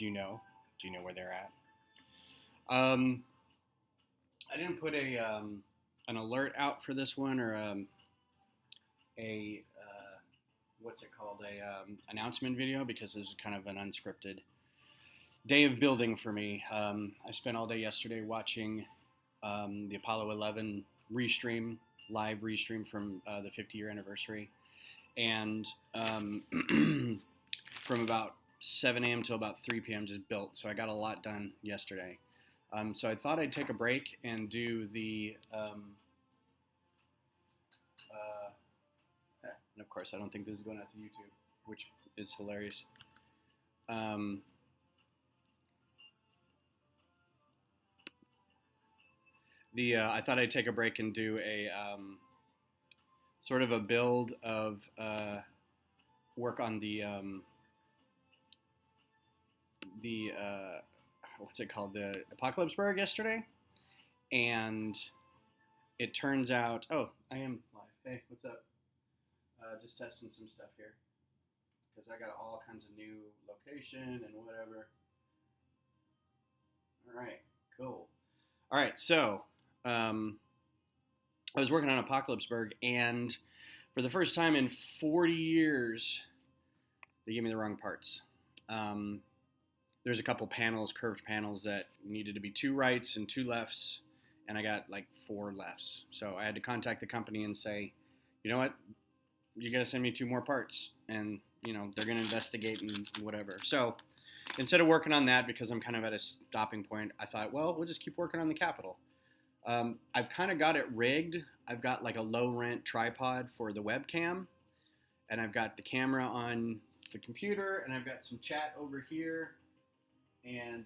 Do you know? Do you know where they're at? Um, I didn't put a an alert out for this one or a what's it called a announcement video because this is kind of an unscripted day of building for me. I spent all day yesterday watching the Apollo 11 live restream from the 50-year anniversary, and from about 7 a.m. till about 3 p.m. just built. So I got a lot done yesterday. So I thought I'd take a break and do the. And of course, I don't think this is going out to YouTube, which is hilarious. I thought I'd take a break and do a sort of a build of work on the what's it called, the Apocalypseburg yesterday, and it turns out. Oh, I am live. Hey, what's up? Just testing some stuff here because I got all kinds of new location and whatever. All right, cool. All right, so I was working on Apocalypseburg, and for the first time in 40 years, they gave me the wrong parts. There's a couple panels, curved panels, that needed to be 2 rights and 2 lefts, and I got like 4 lefts. So I had to contact the company and say, you know what, you got to send me 2 more parts, and they're going to investigate and whatever. So instead of working on that, because I'm kind of at a stopping point, I thought, well, we'll just keep working on the Capitol. I've kind of got it rigged. I've got like a low rent tripod for the webcam, and I've got the camera on the computer, and I've got some chat over here. And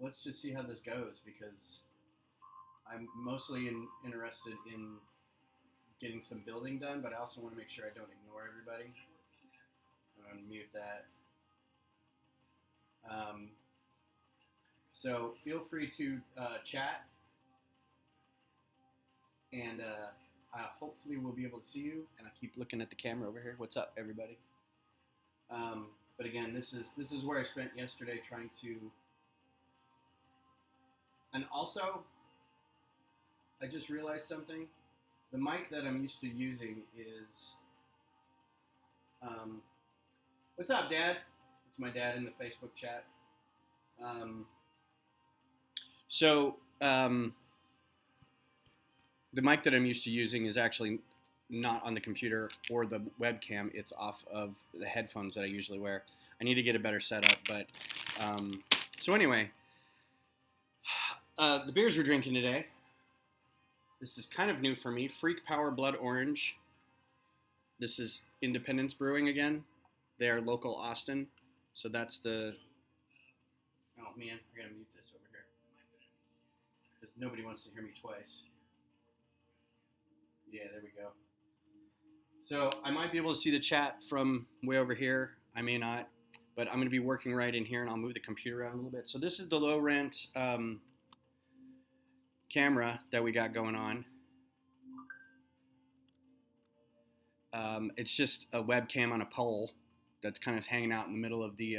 let's just see how this goes, because I'm mostly interested in getting some building done, but I also want to make sure I don't ignore everybody. I'm going to mute that. So feel free to chat, and hopefully we'll be able to see you. And I keep looking at the camera over here. What's up, everybody? But again, this is where I spent yesterday trying to. And also, I just realized something. The mic that I'm used to using is. What's up, Dad? It's my dad in the Facebook chat. The mic that I'm used to using is actually not on the computer or the webcam. It's off of the headphones that I usually wear. I need to get a better setup, but so anyway, the beers we're drinking today. This is kind of new for me. Freak Power Blood Orange. This is Independence Brewing again. They are local Austin, so that's the. Oh man, I gotta mute this over here because nobody wants to hear me twice. Yeah, there we go. So I might be able to see the chat from way over here. I may not, but I'm going to be working right in here, and I'll move the computer around a little bit. So this is the low rent camera that we got going on. It's just a webcam on a pole that's kind of hanging out in the middle of the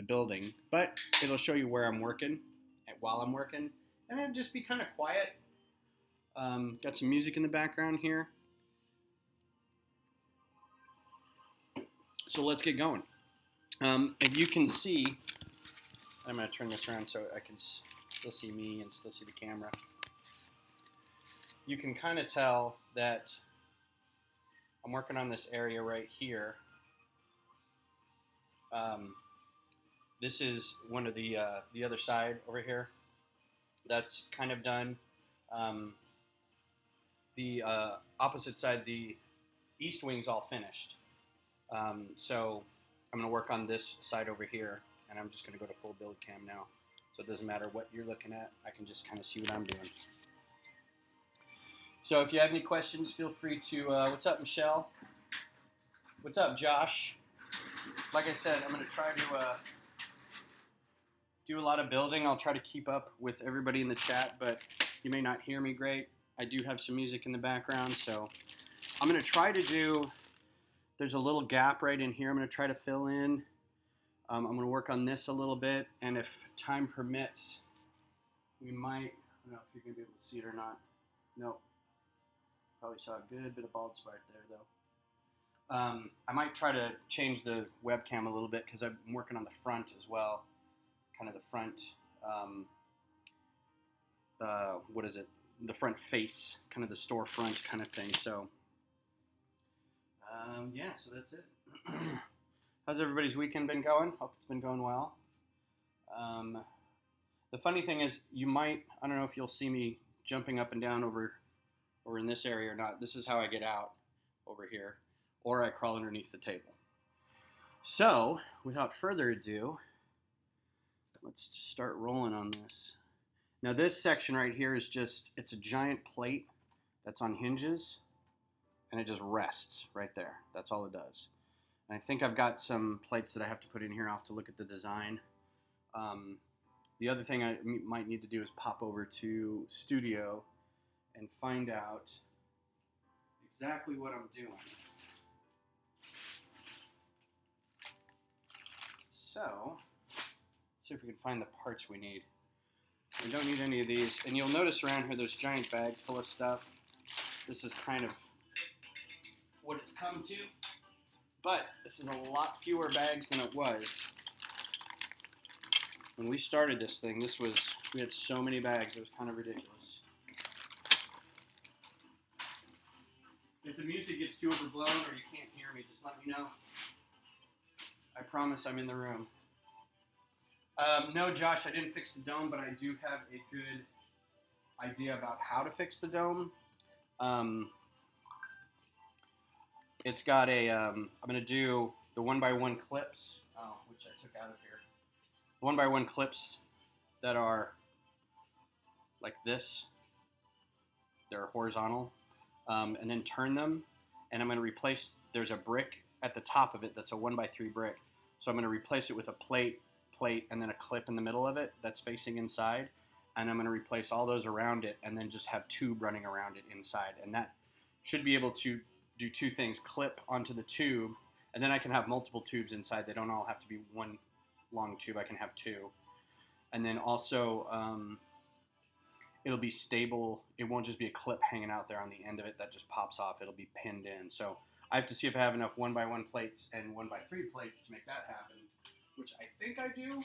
building, but it'll show you where I'm working while I'm working, and it'll just be kind of quiet. Got some music in the background here. So let's get going. If you can see, I'm going to turn this around so I can still see me and still see the camera. You can kind of tell that I'm working on this area right here. This is one of the other side over here. That's kind of done. The opposite side, the east wing's all finished. So I'm going to work on this side over here, and I'm just going to go to full build cam now. So it doesn't matter what you're looking at. I can just kind of see what I'm doing. So if you have any questions, feel free to, what's up, Michelle? What's up, Josh? Like I said, I'm going to try to do a lot of building. I'll try to keep up with everybody in the chat, but you may not hear me great. I do have some music in the background, so I'm going to try to do, there's a little gap right in here I'm going to try to fill in I'm going to work on this a little bit, and if time permits, we might, I don't know if you're going to be able to see it or not. Nope. Probably saw a good bit of bald spot there, though. I might try to change the webcam a little bit because I'm working on the front as well. Kind of the front, what is it? The front face, kind of the storefront kind of thing. So, yeah, so that's it. How's everybody's weekend been going? Hope it's been going well. The funny thing is, you might, I don't know if you'll see me jumping up and down over in this area or not. This is how I get out over here, or I crawl underneath the table. So, without further ado, let's start rolling on this. Now this section right here is just, it's a giant plate that's on hinges, and it just rests right there. That's all it does. And I think I've got some plates that I have to put in here. I'll have to look at the design. The other thing I might need to do is pop over to Studio and find out exactly what I'm doing. So, let's see if we can find the parts we need. We don't need any of these. And you'll notice around here there's giant bags full of stuff. This is kind of what it's come to. But this is a lot fewer bags than it was. When we started this thing, we had so many bags, it was kind of ridiculous. If the music gets too overblown or you can't hear me, just let me know. I promise I'm in the room. No, Josh, I didn't fix the dome, but I do have a good idea about how to fix the dome. It's got a, I'm going to do the 1x1 clips, which I took out of here. 1x1 clips that are like this. They're horizontal. And then turn them, and I'm going to replace, there's a brick at the top of it that's a 1x3 brick. So I'm going to replace it with a plate, and then a clip in the middle of it that's facing inside. And I'm going to replace all those around it and then just have tube running around it inside. And that should be able to do two things, clip onto the tube, and then I can have multiple tubes inside. They don't all have to be one long tube. I can have two. And then also, it'll be stable. It won't just be a clip hanging out there on the end of it that just pops off. It'll be pinned in. So I have to see if I have enough 1x1 plates and 1x3 plates to make that happen, which I think I do.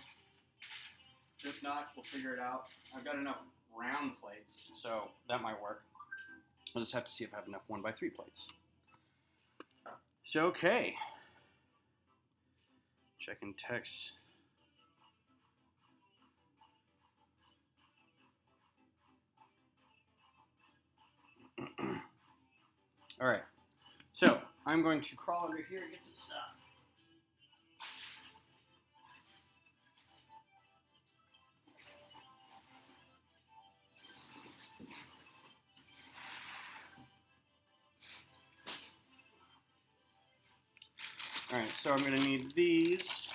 If not, we'll figure it out. I've got enough round plates, so that might work. I'll just have to see if I have enough 1x3 plates. So, okay. Checking text. All right, so I'm going to crawl under here and get some stuff. All right, so I'm going to need these.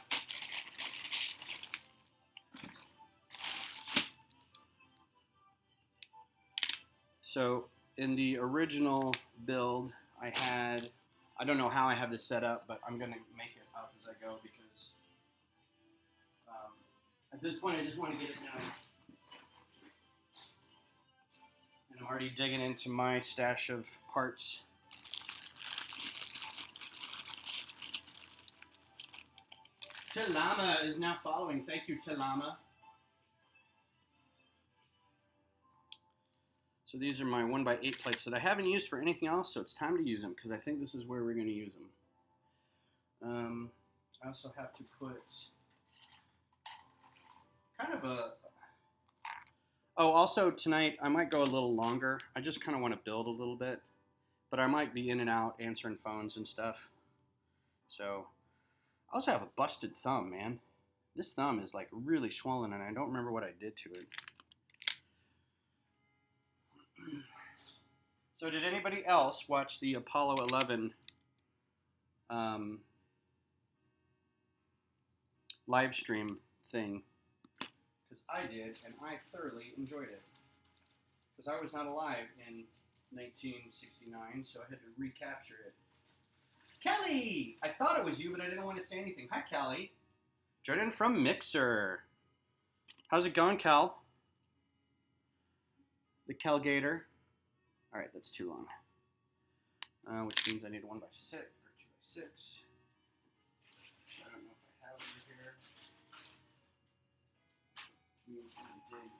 So in the original build, I don't know how I have this set up, but I'm going to make it up as I go because at this point I just want to get it done. And I'm already digging into my stash of parts. Tilama is now following. Thank you, Tilama. So these are my 1x8 plates that I haven't used for anything else, so it's time to use them because I think this is where we're going to use them. I also have to put kind of a... Oh, also tonight I might go a little longer. I just kind of want to build a little bit, but I might be in and out answering phones and stuff. So I also have a busted thumb, man. This thumb is like really swollen and I don't remember what I did to it. So did anybody else watch the Apollo 11 live stream thing? Because I did, and I thoroughly enjoyed it. Because I was not alive in 1969, so I had to recapture it. Kelly! I thought it was you, but I didn't want to say anything. Hi, Kelly. Jordan from Mixer. How's it going, Cal? The Cal Gator. All right, that's too long. Which means I need a 1x6 or 2x6. I don't know if I have it here. Means I'm gonna dig in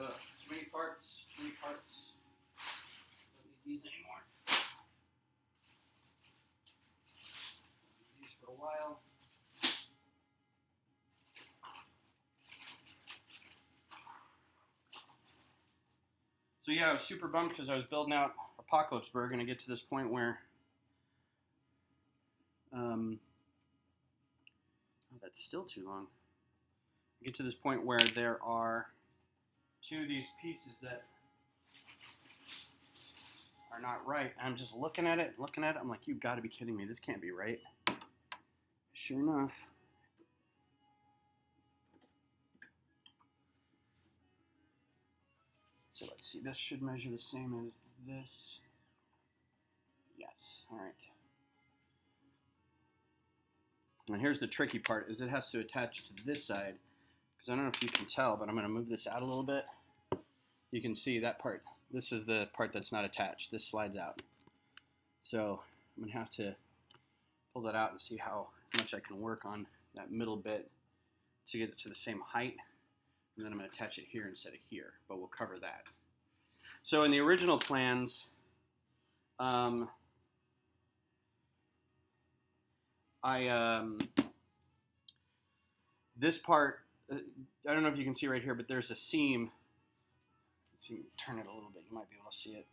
mine. Too many parts. Too many parts. Don't need these anymore. These for a while. So yeah, I was super bummed because I was building out Apocalypseburg, and I get to this point where, oh, that's still too long. I get to this point where there are two of these pieces that are not right. I'm just looking at it. I'm like, you've got to be kidding me. This can't be right. Sure enough. So let's see, this should measure the same as this. Yes, all right. And here's the tricky part, is it has to attach to this side, because I don't know if you can tell, but I'm going to move this out a little bit. You can see that part. This is the part that's not attached. This slides out. So I'm going to have to pull that out and see how much I can work on that middle bit to get it to the same height. And then I'm going to attach it here instead of here, but we'll cover that. So in the original plans, this part, I don't know if you can see right here, but there's a seam. If you turn it a little bit, you might be able to see it.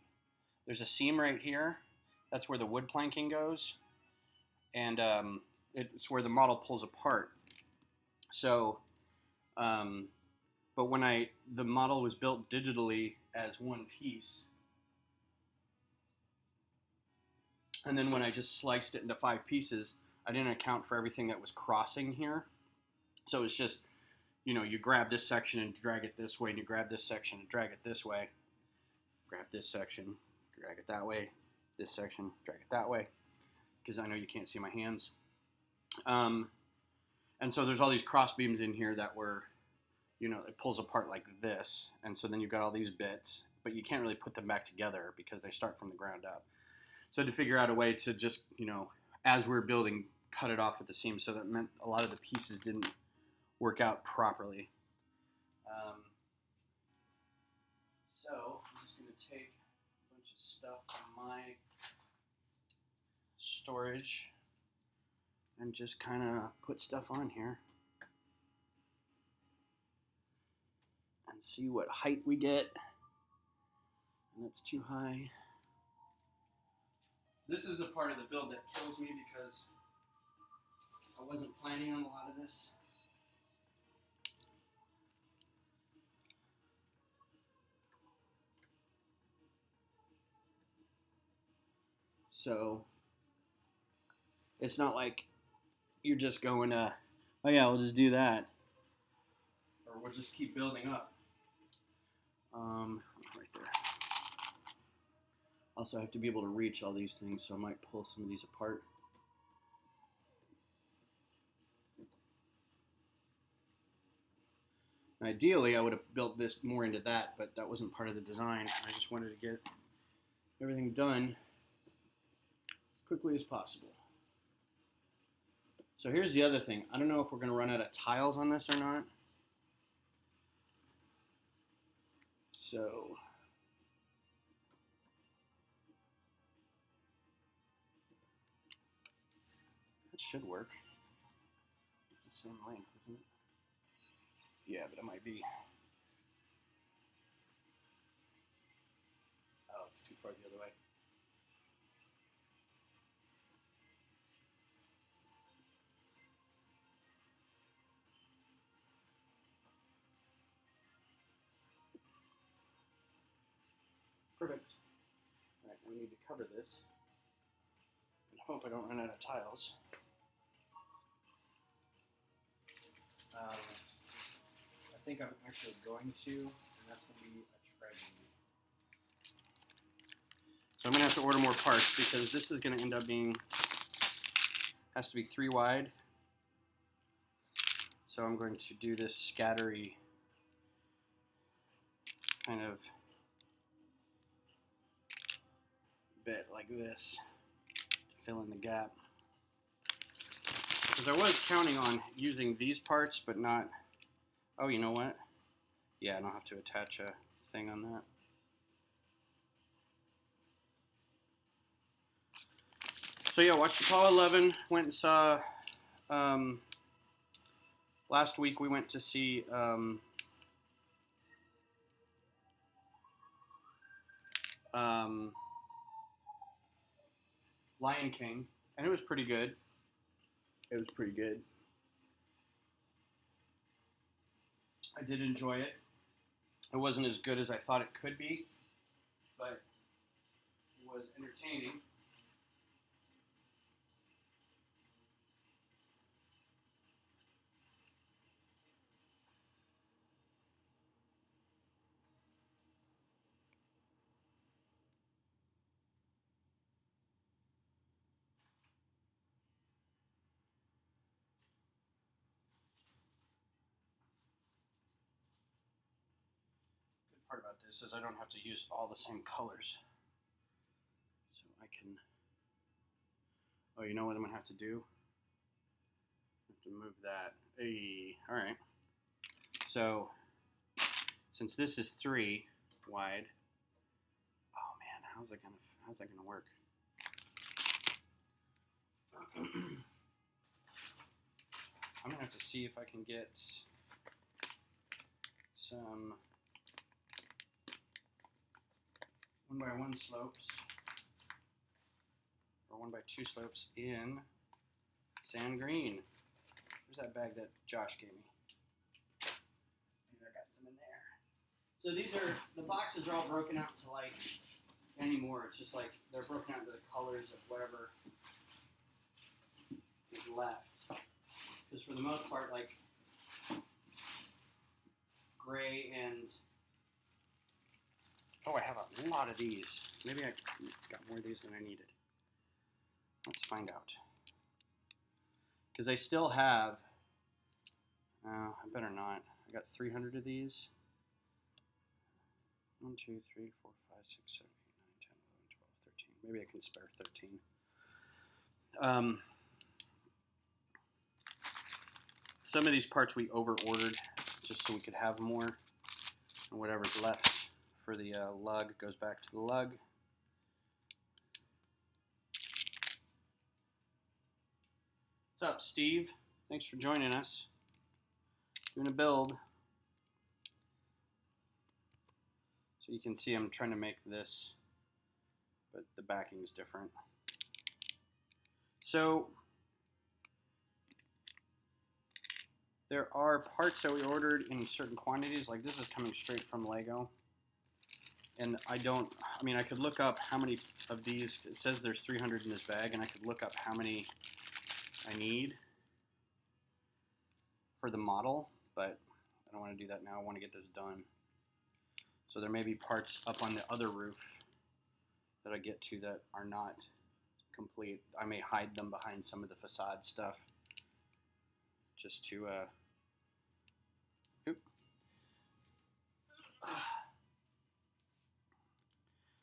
There's a seam right here. That's where the wood planking goes. And it's where the model pulls apart. So, but when the model was built digitally as one piece, and then when I just sliced it into 5 pieces, I didn't account for everything that was crossing here. So it's just, you know, you grab this section and drag it this way, and you grab this section and drag it this way. Grab this section, drag it that way. This section, drag it that way. Because I know you can't see my hands. And so there's all these cross beams in here that were, you know, it pulls apart like this. And so then you've got all these bits, but you can't really put them back together because they start from the ground up. So to figure out a way to just, you know, as we're building, cut it off at the seam. So that meant a lot of the pieces didn't work out properly. So I'm just going to take a bunch of stuff from my storage and just kind of put stuff on here and see what height we get. And that's too high. This is a part of the build that kills me because I wasn't planning on a lot of this. So it's not like you're just going to, oh yeah, we'll just do that. Or we'll just keep building up. Right there. Also, I have to be able to reach all these things, so I might pull some of these apart. Ideally, I would have built this more into that, but that wasn't part of the design. I just wanted to get everything done as quickly as possible. So here's the other thing. I don't know if we're going to run out of tiles on this or not. So that should work. It's the same length, isn't it? Yeah, but it might be. Oh, it's too far the other way. Perfect. All right, we need to cover this and hope I don't run out of tiles. I think I'm actually going to, and that's going to be a tragedy. So I'm going to have to order more parts because this is going to end up being has to be 3 wide. So I'm going to do this scattery kind of bit like this to fill in the gap. Because I was counting on using these parts, but not... Oh, you know what? Yeah, I don't have to attach a thing on that. So yeah, watched Apollo 11. Went and saw... last week we went to see... Lion King, and it was pretty good. It was pretty good. I did enjoy it. It wasn't as good as I thought it could be, but it was entertaining. Good part about this is I don't have to use all the same colors. So I can... Oh, you know what I'm going to have to do? I have to move that. Hey, all right. So, since this is 3 wide... Oh man, how's that gonna work? I'm gonna have to see if I can get some 1x1 slopes or 1x2 slopes in sand green. Where's that bag that Josh gave me? Maybe I got some in there. So these are, the boxes are all broken out to like anymore. It's just like they're broken out into the colors of whatever is left. Because for the most part, like gray and... Oh, I have a lot of these. Maybe I got more of these than I needed. Let's find out. Because I still have... I better not. I got 300 of these. 1, 2, 3, 4, 5, 6, 7, 8, 9, 10, 11, 12, 13. Maybe I can spare 13. Some of these parts we over-ordered just so we could have more. And whatever's left for the lug goes back to the lug. What's up, Steve? Thanks for joining us. Doing a build. So you can see I'm trying to make this, but the backing is different. So there are parts that we ordered in certain quantities, like this is coming straight from Lego. And I mean, I could look up how many of these, it says there's 300 in this bag, and I could look up how many I need for the model, but I don't want to do that now. I want to get this done. So there may be parts up on the other roof that I get to that are not complete. I may hide them behind some of the facade stuff just to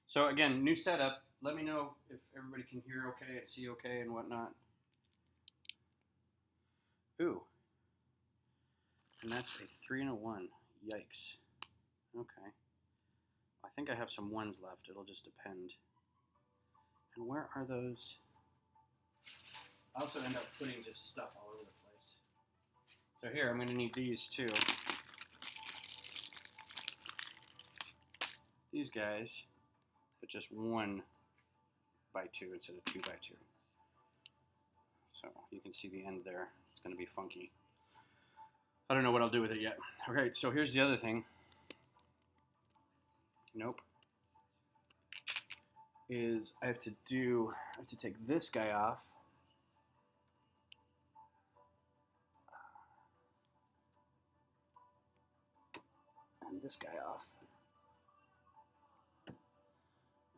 So again, new setup. Let me know if everybody can hear okay, see okay, and whatnot. Ooh. And that's a 3 and a 1. Yikes. Okay. I think I have some 1s left. It'll just depend. And where are those? I also end up putting just stuff all over the place. So here, I'm going to need these too. These guys, but just 1 by 2 instead of 2 by 2. So you can see the end there. It's going to be funky. I don't know what I'll do with it yet. Okay, so here's the other thing. Nope. Is I have to take this guy off. And this guy off.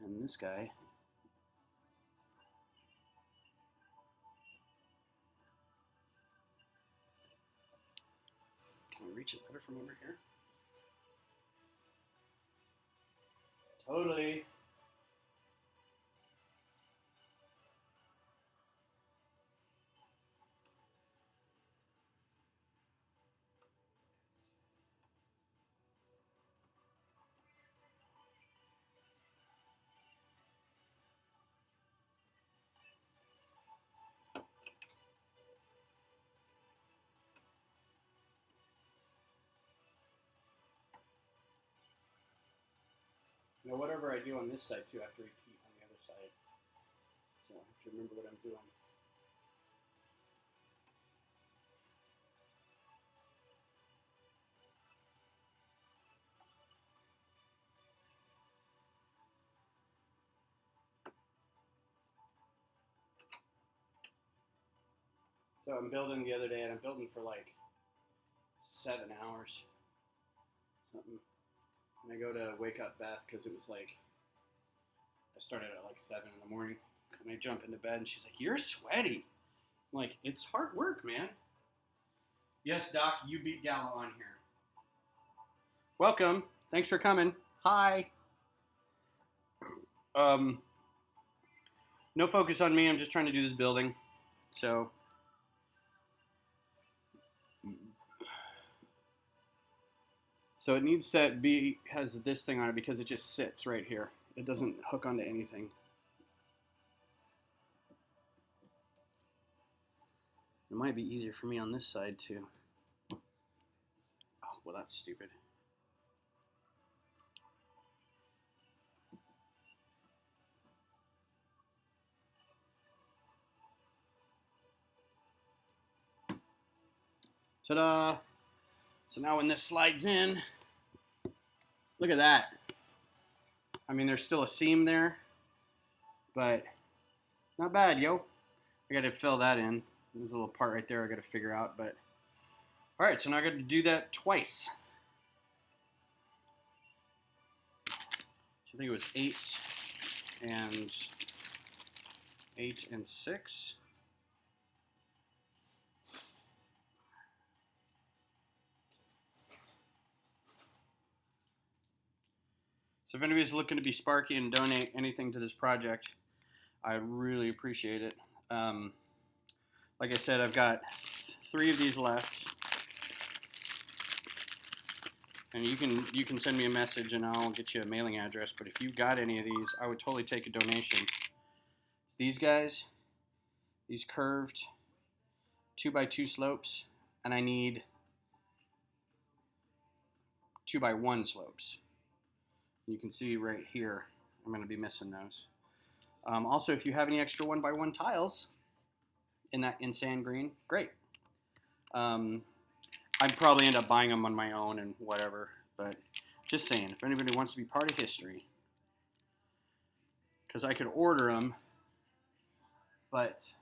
And this guy reach it better from over here? Totally. Now, whatever I do on this side, too, I have to repeat on the other side. So I have to remember what I'm doing. So I'm building the other day, and I'm building for like 7 hours. Something. And I go to wake up Beth because it was like, I started at like 7 in the morning. And I jump into bed, and she's like, "You're sweaty." I'm like, "It's hard work, man." Yes, Doc, you beat Gallo on here. Welcome. Thanks for coming. Hi. No focus on me. I'm just trying to do this building. So it needs to be, has this thing on it because it just sits right here. It doesn't hook onto anything. It might be easier for me on this side too. Oh, well, that's stupid. Ta-da! So now when this slides in, look at that. I mean, there's still a seam there, but not bad, yo. I got to fill that in. There's a little part right there I got to figure out, but all right, so now I got to do that twice. So I think it was 8 and 6. So if anybody's looking to be Sparky and donate anything to this project, I really appreciate it. Like I said, I've got 3 of these left, and you can send me a message and I'll get you a mailing address. But if you got any of these, I would totally take a donation. These guys, these curved 2x2 slopes, and I need 2x1 slopes. You can see right here, I'm going to be missing those. Also, if you have any extra 1x1 tiles in sand green, great. I'd probably end up buying them on my own and whatever, but just saying, if anybody wants to be part of history, because I could order them, but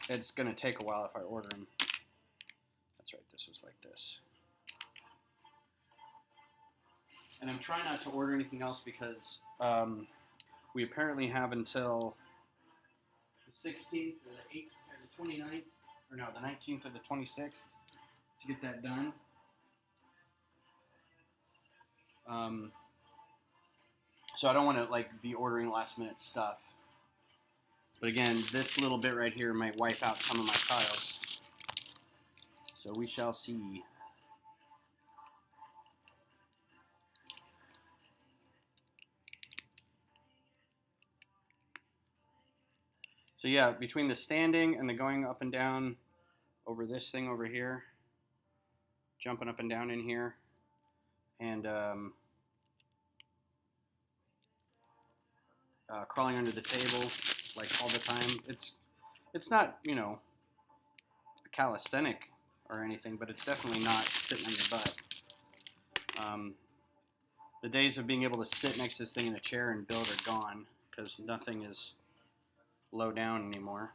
it's going to take a while if I order them. That's right, this was like this. And I'm trying not to order anything else because we apparently have until the 16th or the 8th or the 29th, or no, the 19th or the 26th to get that done. So I don't want to like be ordering last minute stuff. But again, this little bit right here might wipe out some of my tiles. So we shall see. So yeah, between the standing and the going up and down over this thing over here, jumping up and down in here, and crawling under the table like all the time. It's not, you know, calisthenic or anything, but it's definitely not sitting on your butt. The days of being able to sit next to this thing in a chair and build are gone because nothing is low down anymore.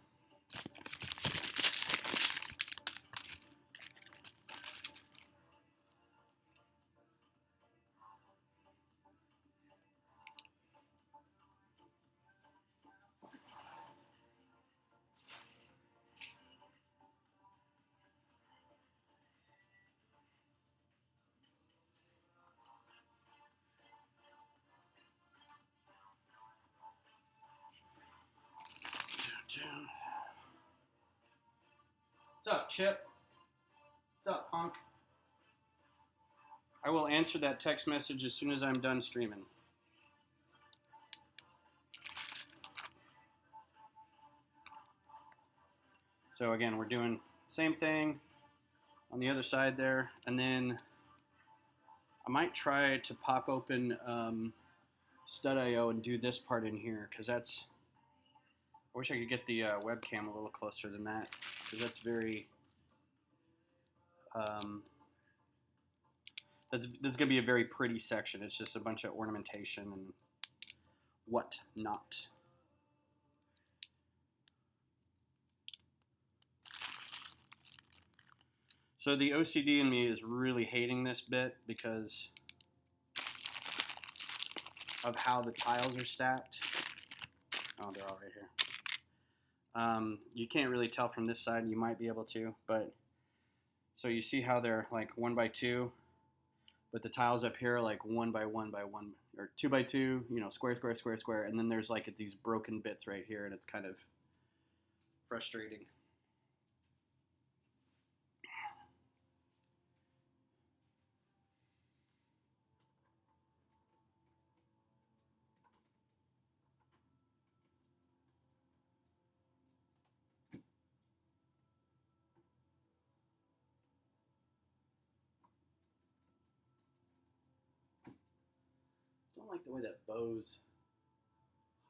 What's up, Chip? What's up, punk? I will answer that text message as soon as I'm done streaming. So again, we're doing the same thing on the other side there, and then I might try to pop open Stud.io and do this part in here, because that's, I wish I could get the webcam a little closer than that, because that's very, that's going to be a very pretty section. It's just a bunch of ornamentation and whatnot. So the OCD in me is really hating this bit because of how the tiles are stacked. Oh, they're all right here. You can't really tell from this side. You might be able to, but so you see how they're like 1 by 2, but the tiles up here are like 1 by 1 by 1 or 2 by 2. You know, square, square, square, square, and then there's like these broken bits right here, and it's kind of frustrating. I don't like the way that bows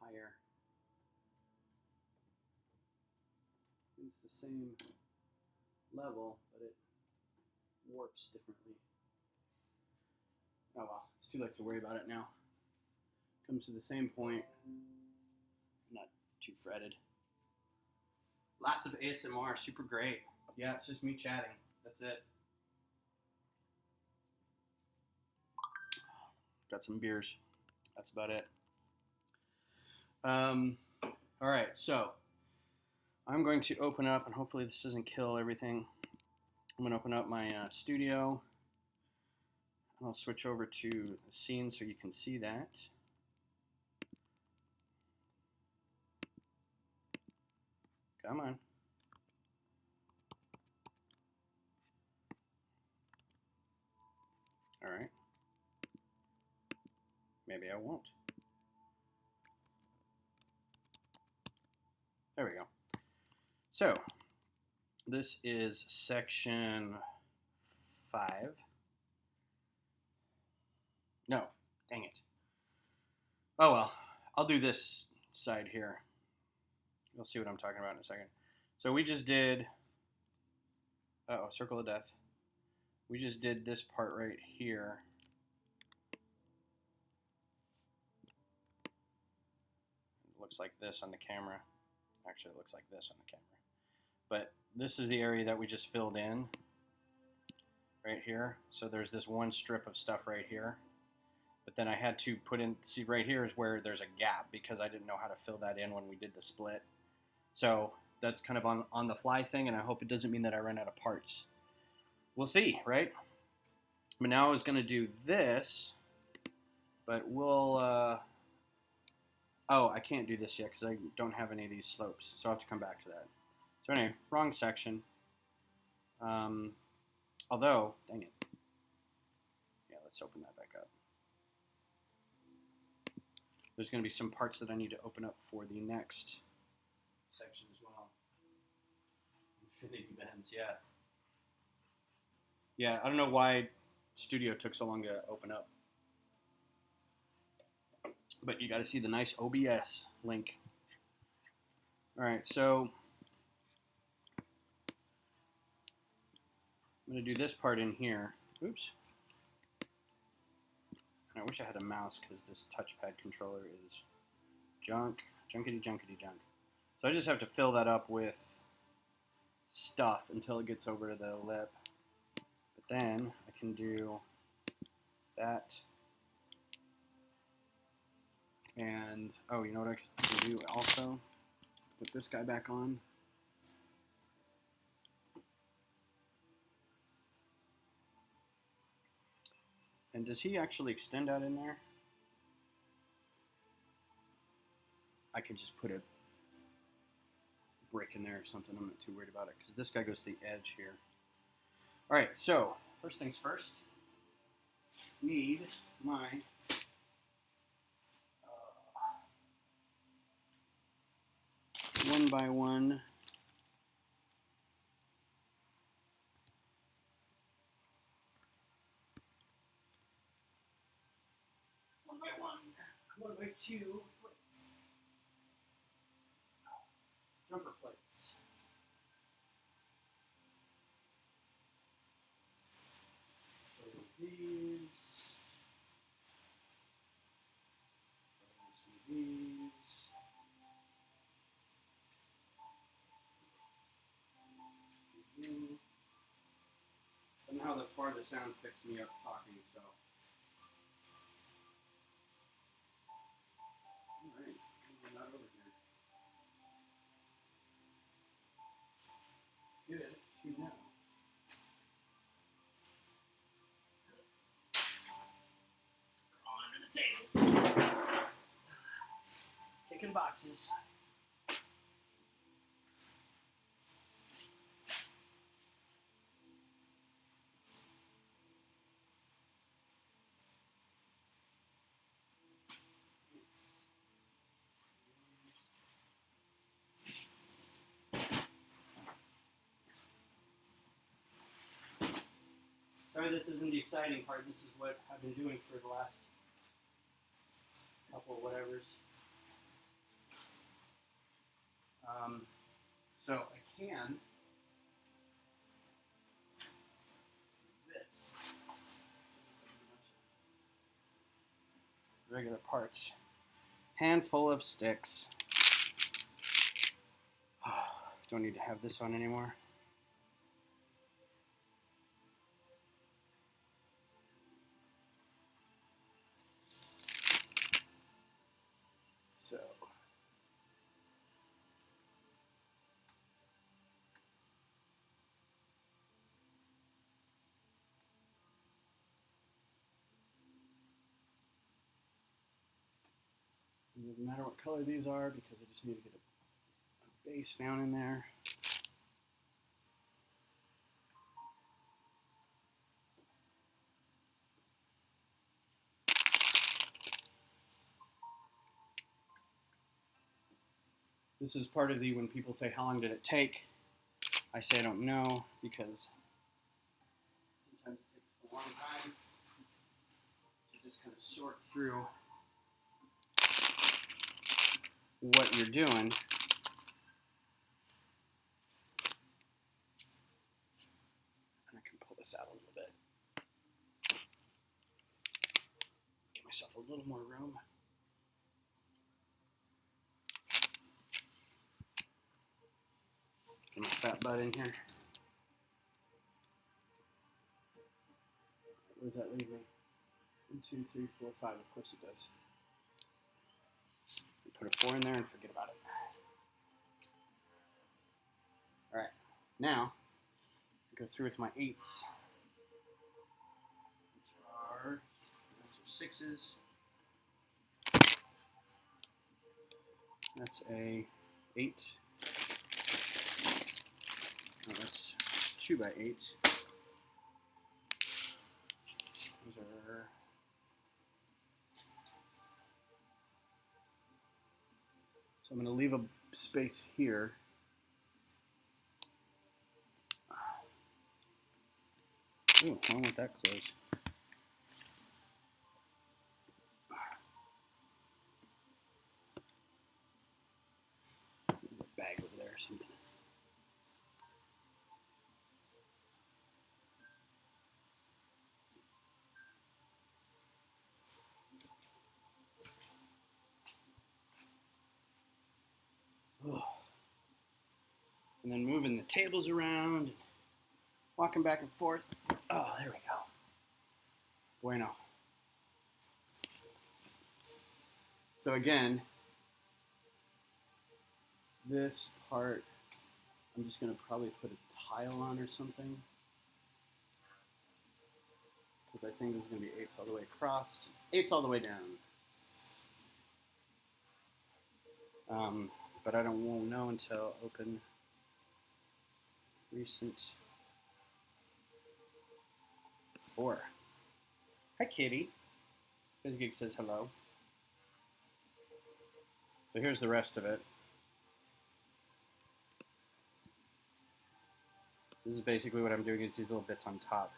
higher. It's the same level, but it warps differently. Oh well, it's too late to worry about it now. Comes to the same point. Not too fretted. Lots of ASMR, super great. Yeah, it's just me chatting. That's it. Got some beers. That's about it. All right, so I'm going to open up, and hopefully this doesn't kill everything. I'm going to open up my studio. I'll switch over to the scene so you can see that. Come on. All right. Maybe I won't. There we go. So, this is section 5. No, dang it. Oh well, I'll do this side here. You'll see what I'm talking about in a second. So we just did, Circle of Death. We just did this part right here. It looks like this on the camera. Actually, it looks like this on the camera. But this is the area that we just filled in right here. So there's this one strip of stuff right here. But then I had to put in, see right here is where there's a gap because I didn't know how to fill that in when we did the split. So that's kind of on the fly thing, and I hope it doesn't mean that I ran out of parts. We'll see, right? But now I was going to do this, but we'll, oh, I can't do this yet because I don't have any of these slopes, so I'll have to come back to that. So anyway, wrong section. Although, dang it. Yeah, let's open that back up. There's going to be some parts that I need to open up for the next section as well. Infinity bends, yeah. Yeah, I don't know why Studio took so long to open up. But you got to see the nice OBS link. All right, so I'm going to do this part in here. Oops. I wish I had a mouse because this touchpad controller is junk. Junkity, junkity, junk. So I just have to fill that up with stuff until it gets over to the lip. But then I can do that. And, oh, you know what I can do also? Put this guy back on. And does he actually extend out in there? I could just put a break in there or something. I'm not too worried about it because this guy goes to the edge here. All right, so first things first, need my 1x1 1x2 plates, jumper plates. So these, somehow the far the sound picks me up talking, so. Alright, I'm not over here. Good to know. All under the table. Kicking boxes. Sorry, this isn't the exciting part. This is what I've been doing for the last couple of whatevers. So I can do this. Regular parts. Handful of sticks. Don't need to have this on anymore. So it doesn't matter what color these are because I just need to get a base down in there. This is part of the when people say, how long did it take? I say I don't know because sometimes it takes a long time to just kind of sort through what you're doing. And I can pull this out a little bit. Give myself a little more room. Get my fat butt in here. What does that leave me? 1, 2, 3, 4, 5. Of course it does. Put a 4 in there and forget about it. All right, now go through with my 8s, which are 6s. That's a 8. Oh, that's 2x8. Those are so I'm going to leave a space here. Ooh, I don't want that closed. Bag over there or something. Oh. And then moving the tables around, walking back and forth. Oh, there we go. Bueno. So again, this part, I'm just going to probably put a tile on or something, because I think this is going to be 8s all the way across, 8s all the way down. but I won't know until open recent 4. Hi, kitty. BizGeek says hello. So here's the rest of it. This is basically what I'm doing is these little bits on top.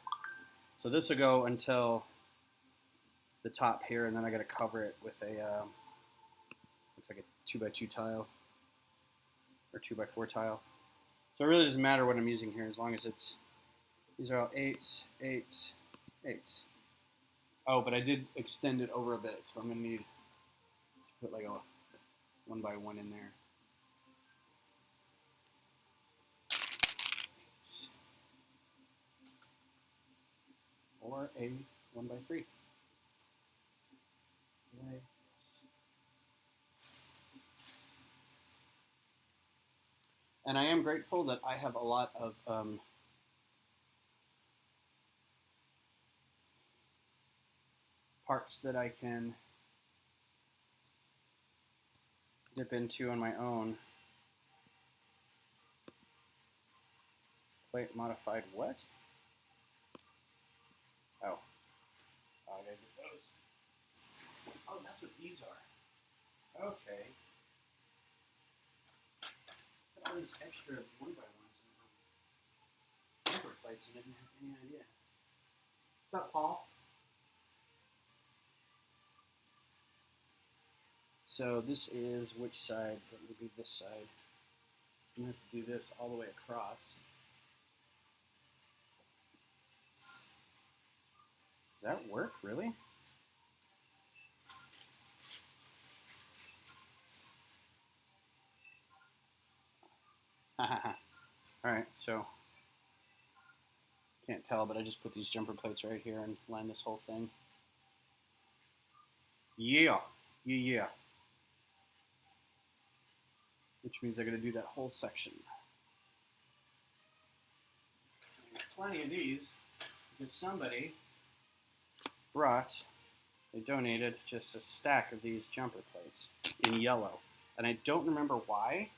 So this will go until the top here, and then I got to cover it with a looks like a 2x2 tile or 2x4 tile. So it really doesn't matter what I'm using here as long as it's, these are all 8s, 8s, 8s. Oh, but I did extend it over a bit, so I'm going to need to put like a 1x1 in there. Or a 1x3. And I am grateful that I have a lot of parts that I can dip into on my own. Plate modified what? Oh. Oh, I gotta get those. Oh, that's what these are. Okay. Put all these extra 1x1s in number plates and didn't have any idea. What's up, Paul? So this is which side? That would be this side. I'm gonna have to do this all the way across. Does that work, really? Alright, so can't tell, but I just put these jumper plates right here and line this whole thing. Yeah. Which means I gotta do that whole section. I got plenty of these because somebody they donated just a stack of these jumper plates in yellow. And I don't remember why.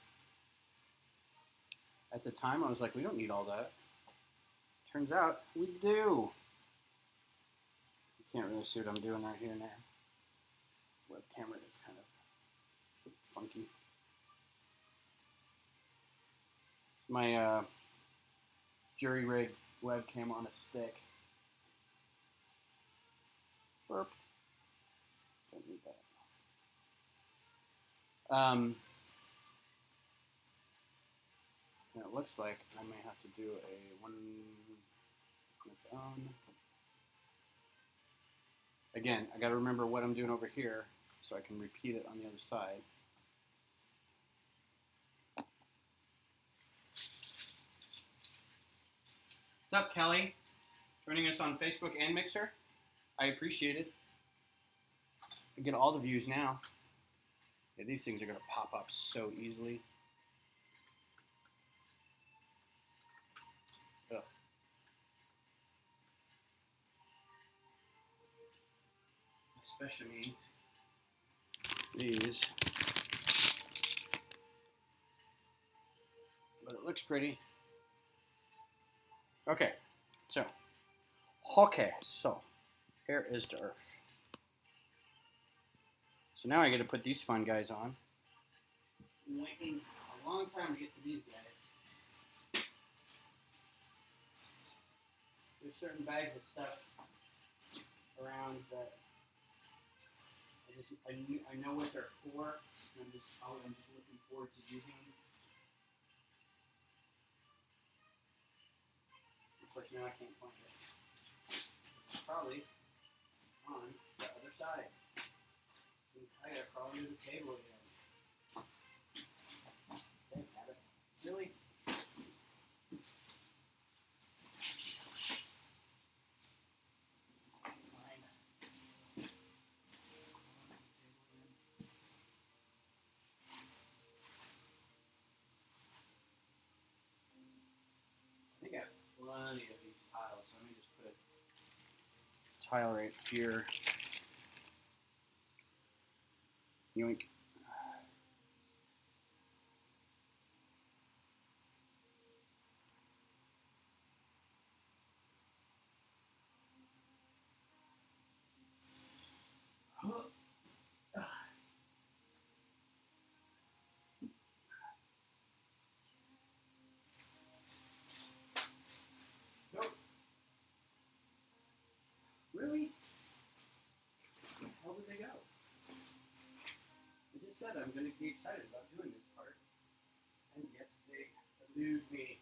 At the time, I was like, we don't need all that. Turns out, we do. You can't really see what I'm doing right here now. Web camera is kind of funky. It's my jury-rigged webcam on a stick. Burp. Don't need that. And it looks like I may have to do a one on its own. Again, I gotta remember what I'm doing over here so I can repeat it on the other side. What's up, Kelly? Joining us on Facebook and Mixer. I appreciate it. I get all the views now. Yeah, these things are gonna pop up so easily. Ugh. Especially these. But it looks pretty. Okay, so here is the earth. So now I get to put these fun guys on. I'm waiting a long time to get to these guys. There's certain bags of stuff around that I know what they're for, and I'm just looking forward to using them. Unfortunately, I can't find it. It's probably on the other side. I gotta crawl under the table again. Dang, have it. Really? Fine. I think I have plenty of these tiles, so let me just put a tile right here. Yoink. Nope. Really? Where the hell did they go? I just said I'm going to be excited about doing this part, and yet they elude me.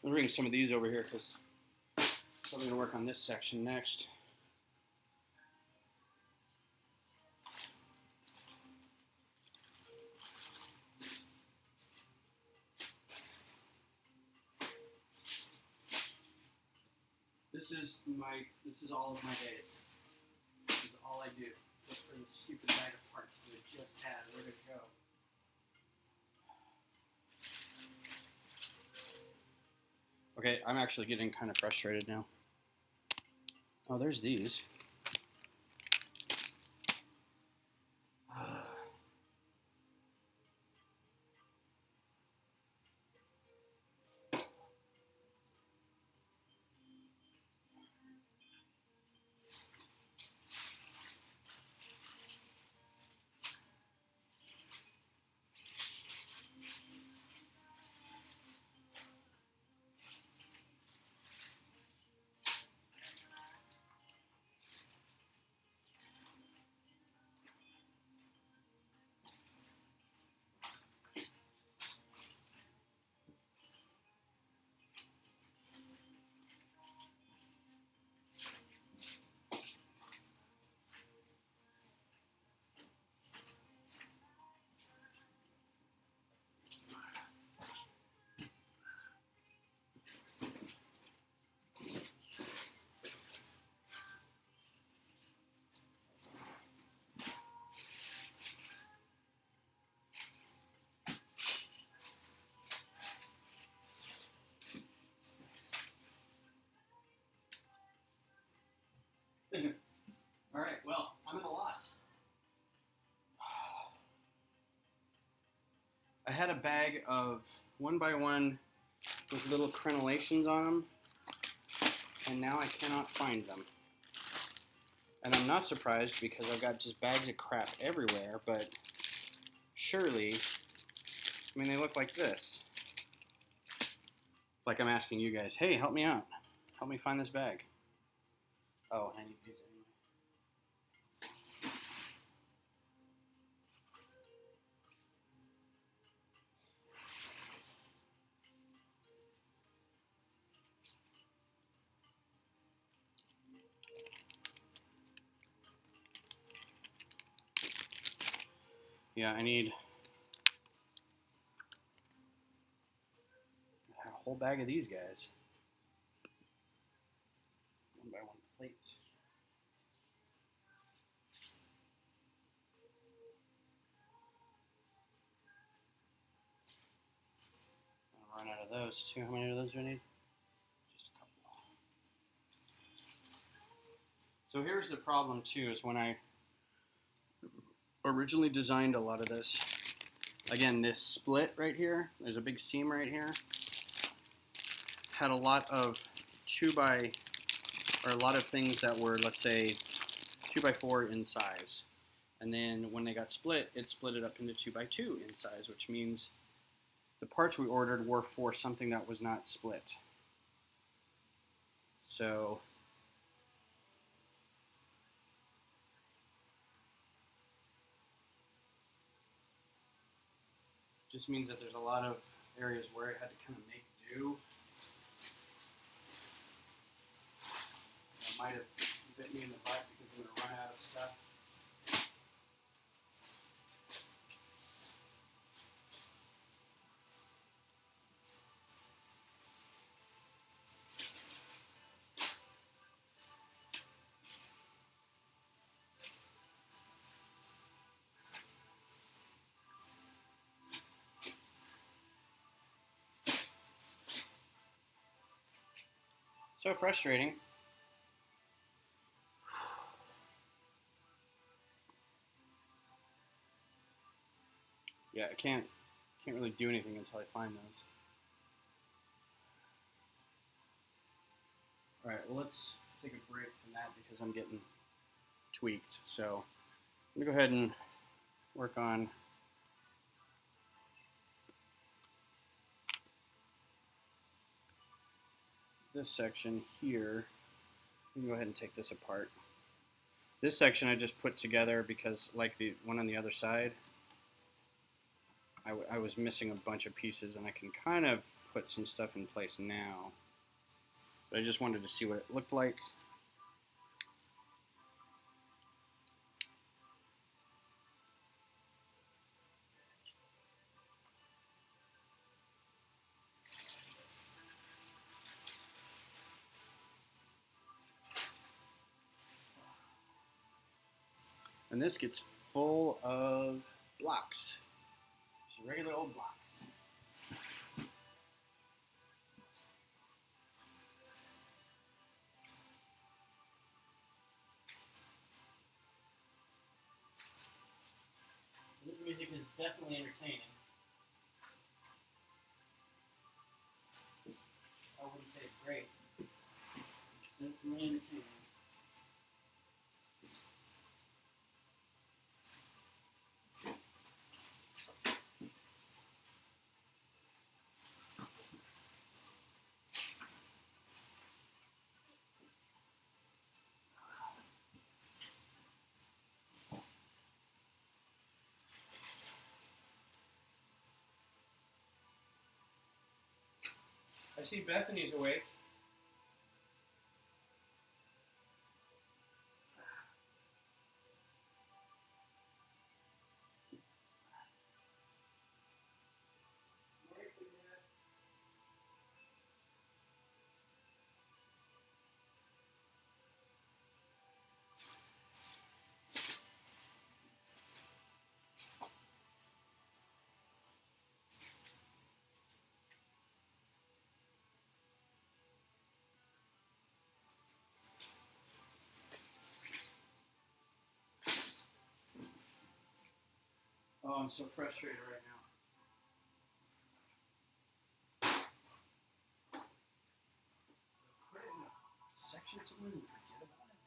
I'll bring some of these over here because I'm going to work on this section next. This is all of my days. This is all I do. Look for the stupid bag of parts that I just had. Where did it go? Okay, I'm actually getting kind of frustrated now. Oh, there's these. All right, well, I'm at a loss. I had a bag of 1x1 with little crenellations on them, and now I cannot find them. And I'm not surprised because I've got just bags of crap everywhere, but surely, I mean, they look like this. Like I'm asking you guys, hey, help me out. Help me find this bag. Oh, I need these anyway. Yeah, I need a whole bag of these guys. 1x1 plate. I'll run out of those too. How many of those do I need? Just a couple. So here's the problem too, is when I originally designed a lot of this, again, this split right here, there's a big seam right here, had a lot of a lot of things that were, let's say, 2x4 in size. And then when they got split, it split it up into 2x2 in size, which means the parts we ordered were for something that was not split. So just means that there's a lot of areas where I had to kind of make do. That might have bit me in the butt because I'm going to run out of stuff. So frustrating. Yeah, I can't really do anything until I find those. All right, well, let's take a break from that because I'm getting tweaked. So I'm gonna go ahead and work on this section here. We can go ahead and take this apart. This section I just put together because, like the one on the other side, I was missing a bunch of pieces, and I can kind of put some stuff in place now. But I just wanted to see what it looked like. And this gets full of blocks. Just regular old blocks. This music is definitely entertaining. I wouldn't say it's great. It's definitely entertaining. I see Bethany's awake. Oh, I'm so frustrated right now. Put it in a section somewhere and forget about it.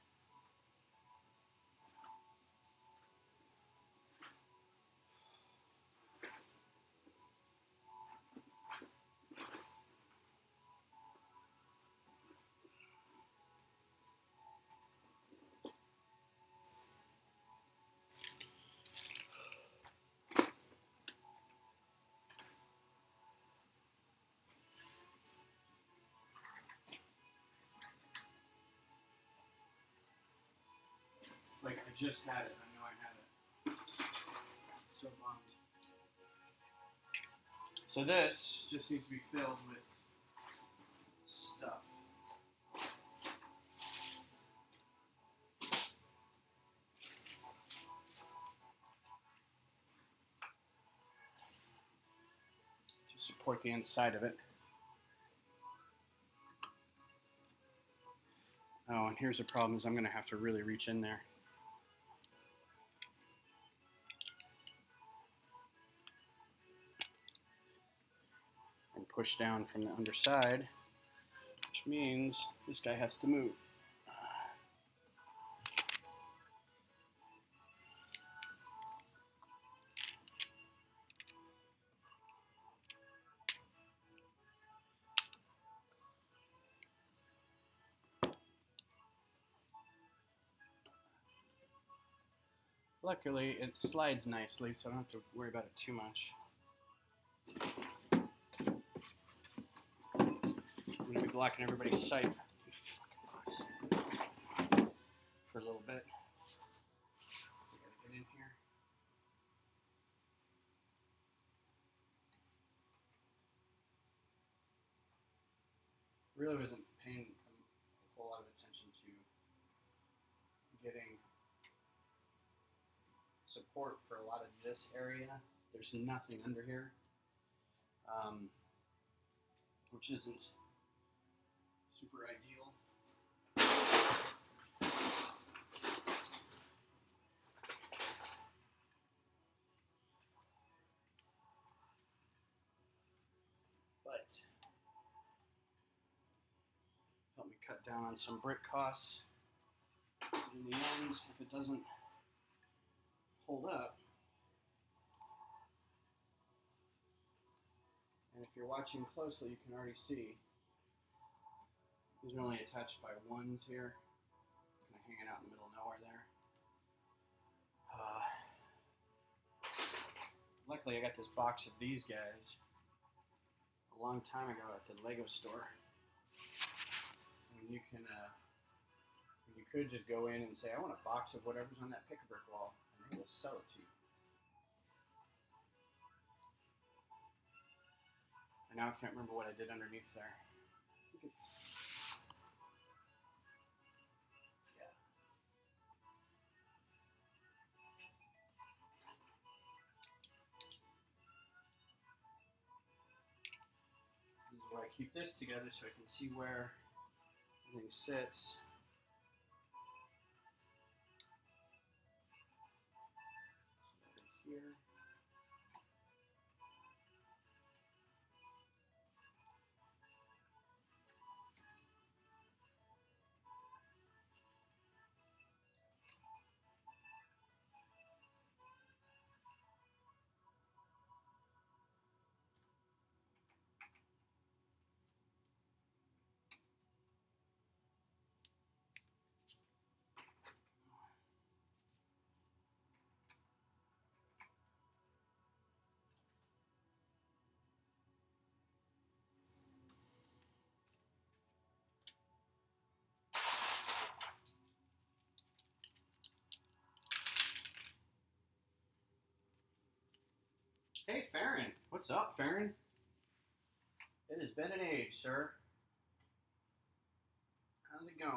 Like, I just had it. I know I had it. So bummed. So this just needs to be filled with stuff. To support the inside of it. Oh, and here's the problem is I'm going to have to really reach in there. And push down from the underside, which means this guy has to move. Luckily, it slides nicely, so I don't have to worry about it too much. I'm going to be blocking everybody's sight, you fucking bugs, for a little bit. So I got to get in here. Really wasn't paying a whole lot of attention to getting support for a lot of this area. There's nothing under here, which isn't super ideal. cut down on some brick costs. In the end, if it doesn't hold up, and if you're watching closely, you can already see these are only attached by ones here, kind of hanging out in the middle of nowhere there. Luckily, I got this box of these guys a long time ago at the Lego store. And you can, you could just go in and say, I want a box of whatever's on that pick-a-brick wall, and they will sell it to you. And now I can't remember what I did underneath there. I think it's, yeah. This is where I keep this together so I can see where everything sits. So here. Hey, Farron. What's up, Farron? It has been an age, sir. How's it going? I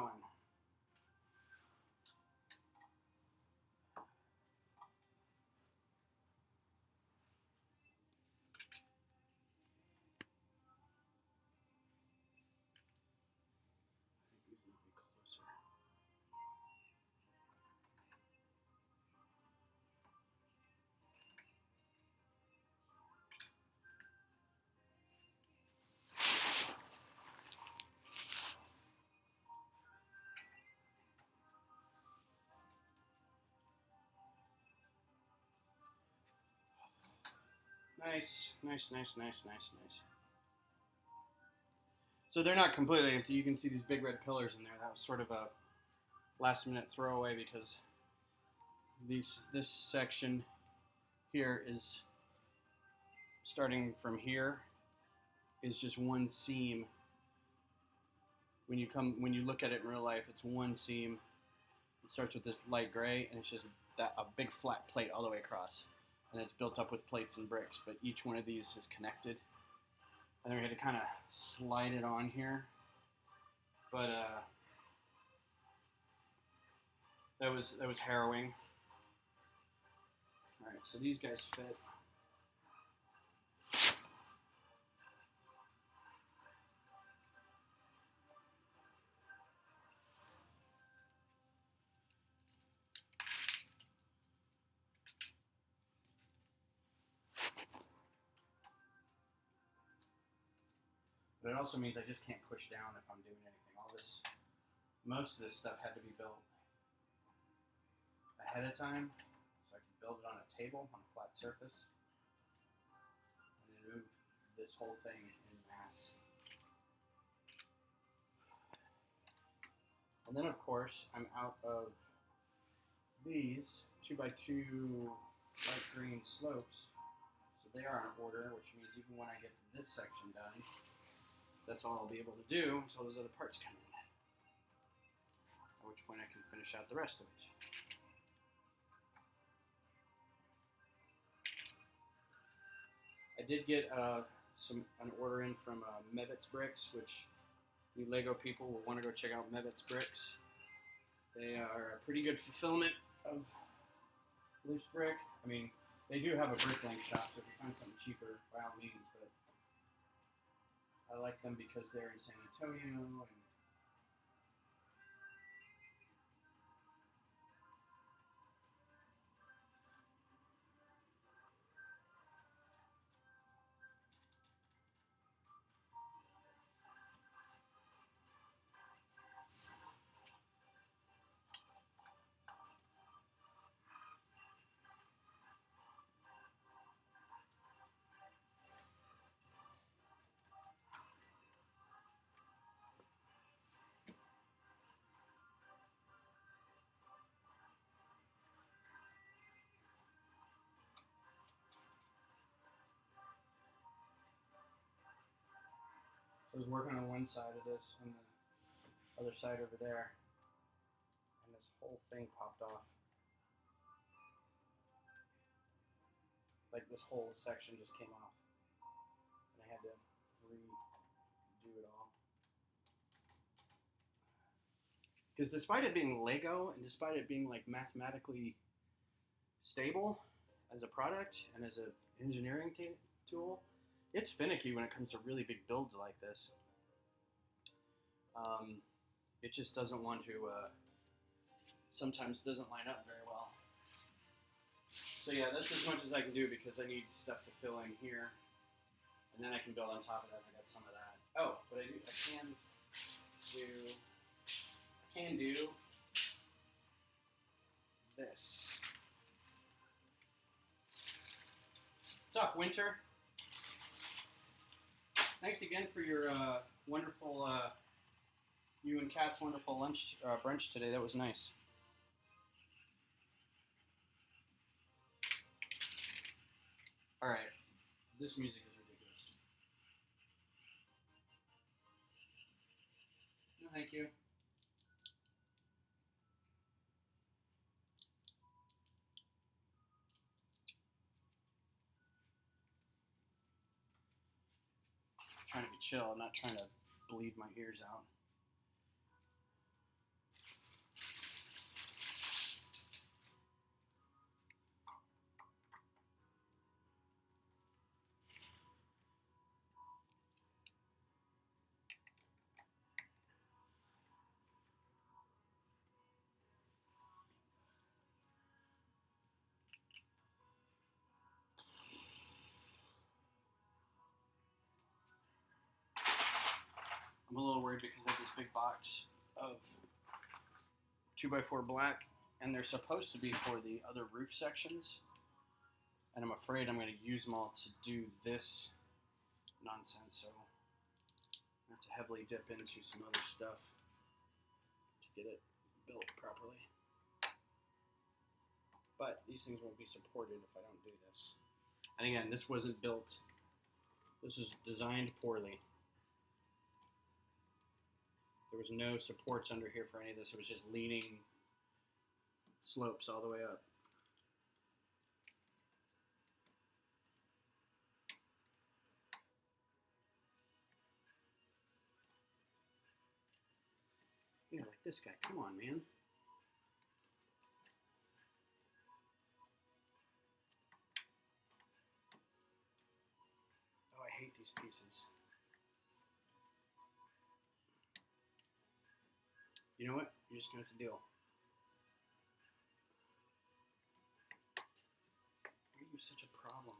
think these need to be closer. Nice, nice, nice, nice, nice, nice. So they're not completely empty. You can see these big red pillars in there. That was sort of a last minute throwaway because this section here is starting from here is just one seam. When you look at it in real life, it's one seam. It starts with this light gray, and it's just a big flat plate all the way across, and it's built up with plates and bricks. But each one of these is connected, and then we had to kind of slide it on here. But that was harrowing. All right, so these guys fit. But it also means I just can't push down if I'm doing anything. Most of this stuff had to be built ahead of time, so I could build it on a table, on a flat surface, and then move this whole thing in mass. And then, of course, I'm out of these 2x2 light green slopes, so they are in order, which means even when I get to this section done, that's all I'll be able to do until those other parts come in. At which point I can finish out the rest of it. I did get an order in from Mevitz Bricks, which you Lego people will want to go check out Mevitz Bricks. They are a pretty good fulfillment of loose brick. I mean, they do have a bricklink shop, so if you find something cheaper, by all means, but I like them because they're in San Antonio, and So I was working on one side of this and the other side over there, and this whole thing popped off. Like this whole section just came off, and I had to redo it all. Because despite it being Lego and despite it being like mathematically stable as a product and as an engineering tool, it's finicky when it comes to really big builds like this. It just doesn't want to, sometimes doesn't line up very well. So yeah, that's as much as I can do because I need stuff to fill in here. And then I can build on top of that. I got some of that. Oh, but I can do this. What's up, Winter? Thanks again for your wonderful, you and Kat's wonderful lunch brunch today. That was nice. All right, this music is ridiculous. No, thank you. I'm trying to be chill. I'm not trying to bleed my ears out. I'm a little worried because I have this big box of 2x4 black, and they're supposed to be for the other roof sections, and I'm afraid I'm going to use them all to do this nonsense, so I have to heavily dip into some other stuff to get it built properly. But these things won't be supported if I don't do this. And again, this wasn't built, this was designed poorly. There was no supports under here for any of this. It was just leaning slopes all the way up. Yeah, like this guy. Come on, man. Oh, I hate these pieces. You know what? You're just going to have to deal. Why are you such a problem?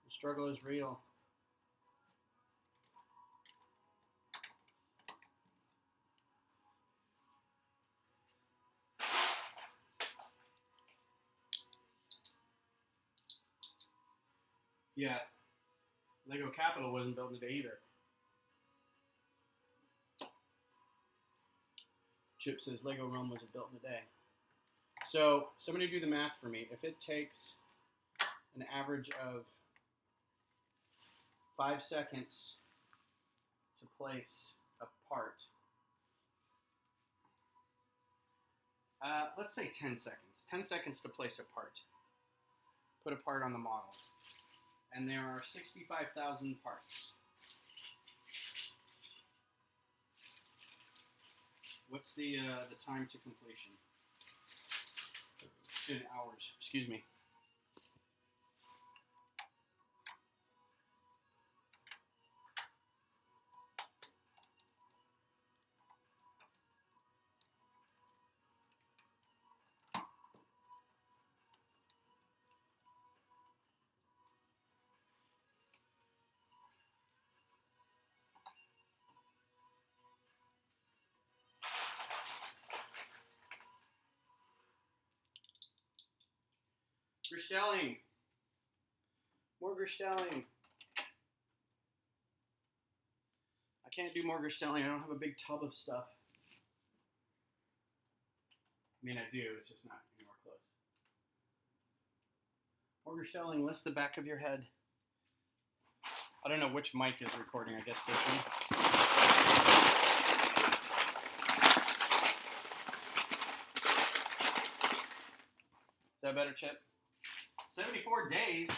The struggle is real. Yeah, Lego Capital wasn't built in a day either. Chip says Lego Rome wasn't built in a day. So somebody do the math for me. If it takes an average of 5 seconds to place a part, let's say 10 seconds. 10 seconds to place a part. Put a part on the model. And there are 65,000 parts. What's the time to completion? In hours, excuse me. Gerstelling. More Gerstelling. I can't do more Gerstelling. I don't have a big tub of stuff. I mean, I do. It's just not anywhere close. More Gerstelling. Less the back of your head. I don't know which mic is recording. I guess this one. Is that better, Chip? 74 days.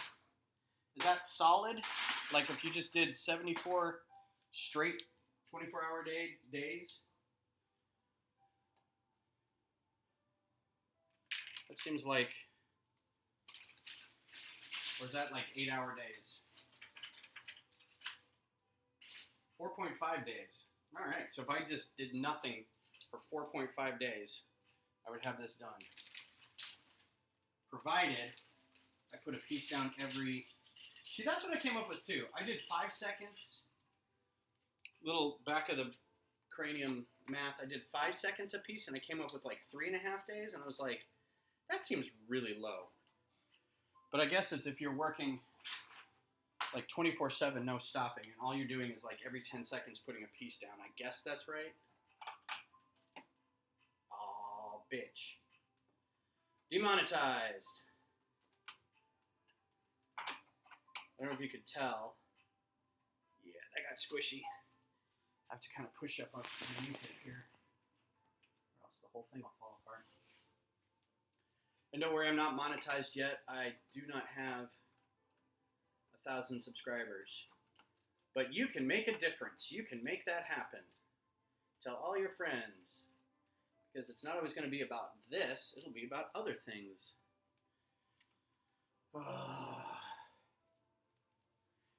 Is that solid? Like if you just did 74 straight 24-hour days? That seems like, or is that like 8-hour days? 4.5 days. All right, so if I just did nothing for 4.5 days, I would have this done. Provided I put a piece down every... See, that's what I came up with too. I did 5 seconds. Little back of the cranium math. I did 5 seconds a piece, and I came up with like 3.5 days, and I was like, that seems really low. But I guess it's if you're working like 24/7, no stopping, and all you're doing is like every 10 seconds putting a piece down. I guess that's right. Oh, bitch. Demonetized. I don't know if you could tell. Yeah, that got squishy. I have to kind of push up underneath it here, or else the whole thing will fall apart. And don't worry, I'm not monetized yet. I do not have 1,000 subscribers. But you can make a difference. You can make that happen. Tell all your friends. Because it's not always going to be about this. It'll be about other things.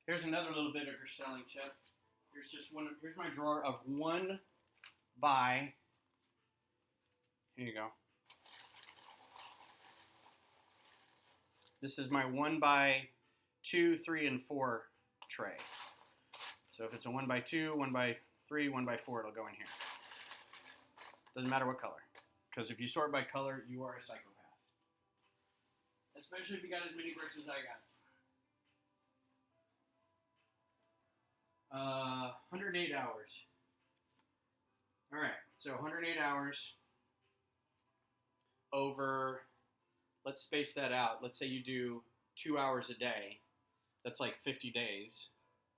Here's another little bit of Gerstelling, Chip. Here's my drawer of 1 by... Here you go. This is my 1 by 2, 3, and 4 tray. So if it's a 1 by 2, 1 by 3, 1 by 4, it'll go in here. Doesn't matter what color. Because if you sort by color, you are a psychopath. Especially if you got as many bricks as I got. 108 hours. Alright, so 108 hours over, let's space that out. Let's say you do 2 hours a day. That's like 50 days,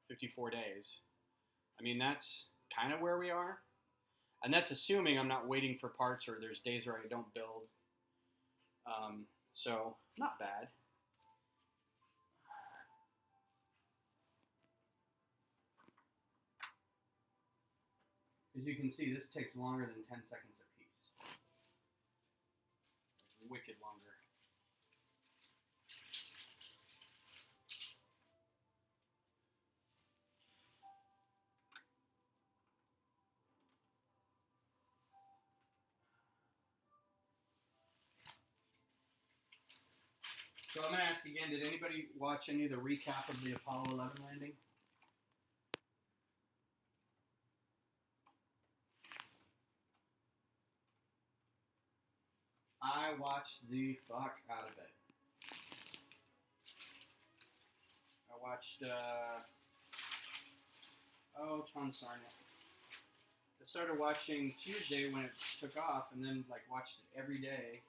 54 days. I mean, that's kind of where we are. And that's assuming I'm not waiting for parts or there's days where I don't build. So, not bad. As you can see, this takes longer than 10 seconds a piece. Wicked longer. So I'm going to ask again, did anybody watch any of the recap of the Apollo 11 landing? I watched the fuck out of it. I watched, John Sarnett. I started watching Tuesday when it took off, and then, like, watched it every day.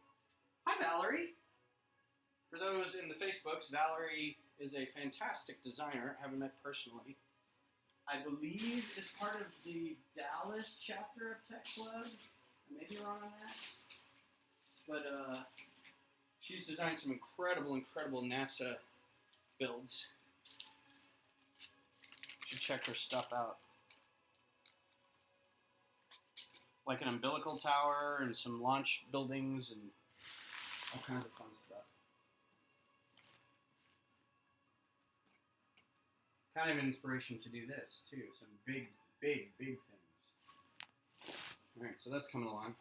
Hi, Valerie! For those in the Facebooks, Valerie is a fantastic designer. I haven't met personally. I believe is part of the Dallas chapter of Tech Club. I may be wrong on that. But she's designed some incredible NASA builds. You should check her stuff out. Like an umbilical tower and some launch buildings and all kinds of fun stuff. Kind of an inspiration to do this, too. Some big things. Alright, so that's coming along.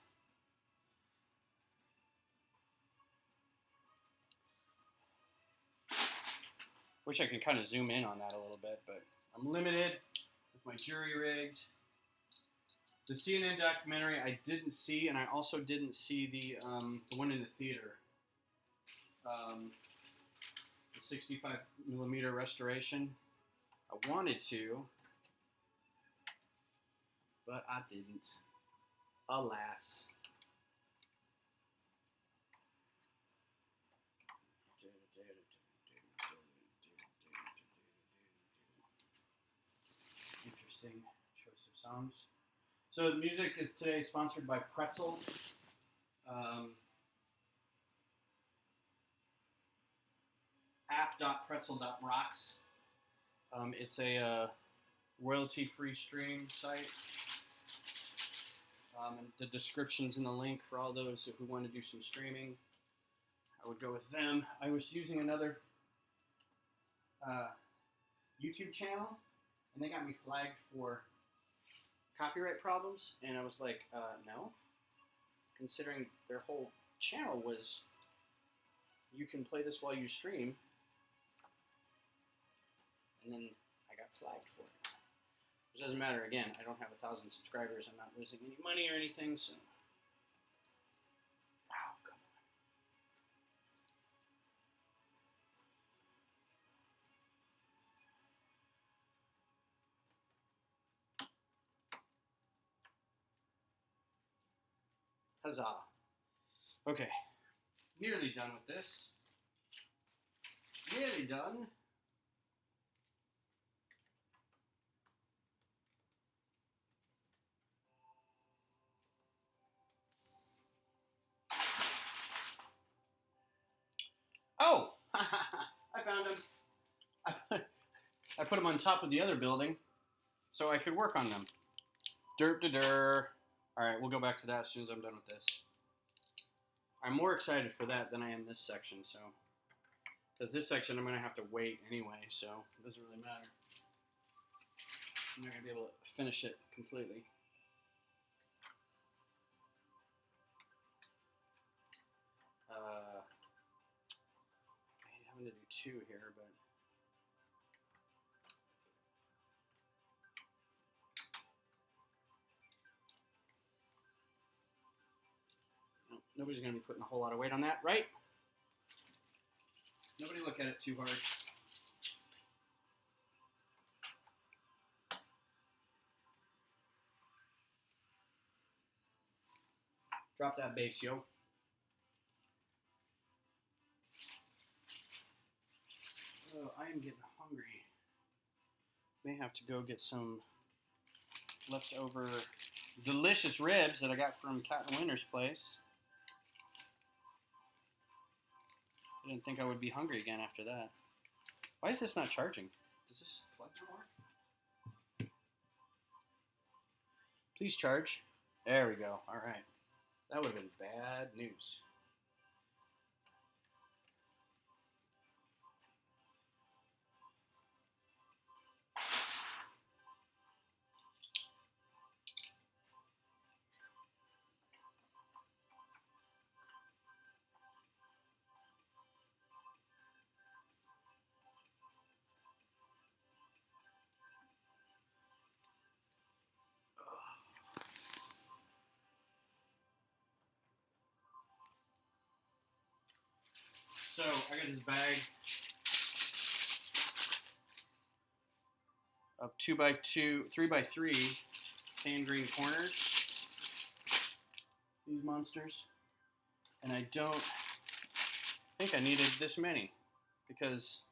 Wish I could kind of zoom in on that a little bit, but I'm limited with my jury rigged. The CNN documentary I didn't see, and I also didn't see the one in the theater. the 65mm restoration. I wanted to, but I didn't. Alas. Interesting choice of songs. So the music is today sponsored by Pretzel. App.pretzel.rocks. It's a royalty-free stream site. And the description's in the link for all those who want to do some streaming. I would go with them. I was using another YouTube channel, and they got me flagged for copyright problems, and I was like, no. Considering their whole channel was, you can play this while you stream, and then I got flagged for it. Which doesn't matter, again, I don't have 1,000 subscribers, I'm not losing any money or anything, so. Oh, come on. Huzzah. Okay, nearly done with this. Nearly done. Oh! I found them. I put them on top of the other building so I could work on them. Derp-de-der. Alright, we'll go back to that as soon as I'm done with this. I'm more excited for that than I am this section, so. Because this section I'm going to have to wait anyway, so it doesn't really matter. I'm not going to be able to finish it completely. I'm going to do two here, but. Nobody's going to be putting a whole lot of weight on that, right? Nobody look at it too hard. Drop that base, yo. Oh, I am getting hungry. May have to go get some leftover delicious ribs that I got from Captain Winter's place. I didn't think I would be hungry again after that. Why is this not charging? Does this plug not work? Please charge. There we go. All right. That would have been bad news. So I got this bag of 2x2, 3x3 sand green corners. These monsters. And I don't think I needed this many because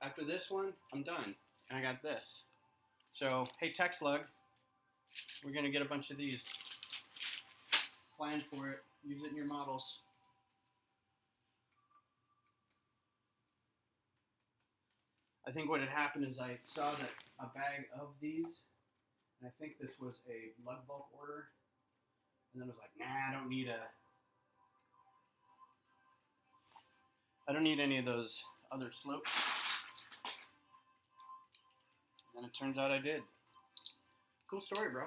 after this one, I'm done. And I got this. So, hey, TechSlug, we're going to get a bunch of these. Plan for it. Use it in your models. I think what had happened is I saw that a bag of these, and I think this was a lug bulk order, and then I was like, nah, I don't need any of those other slopes. And it turns out I did. Cool story, bro.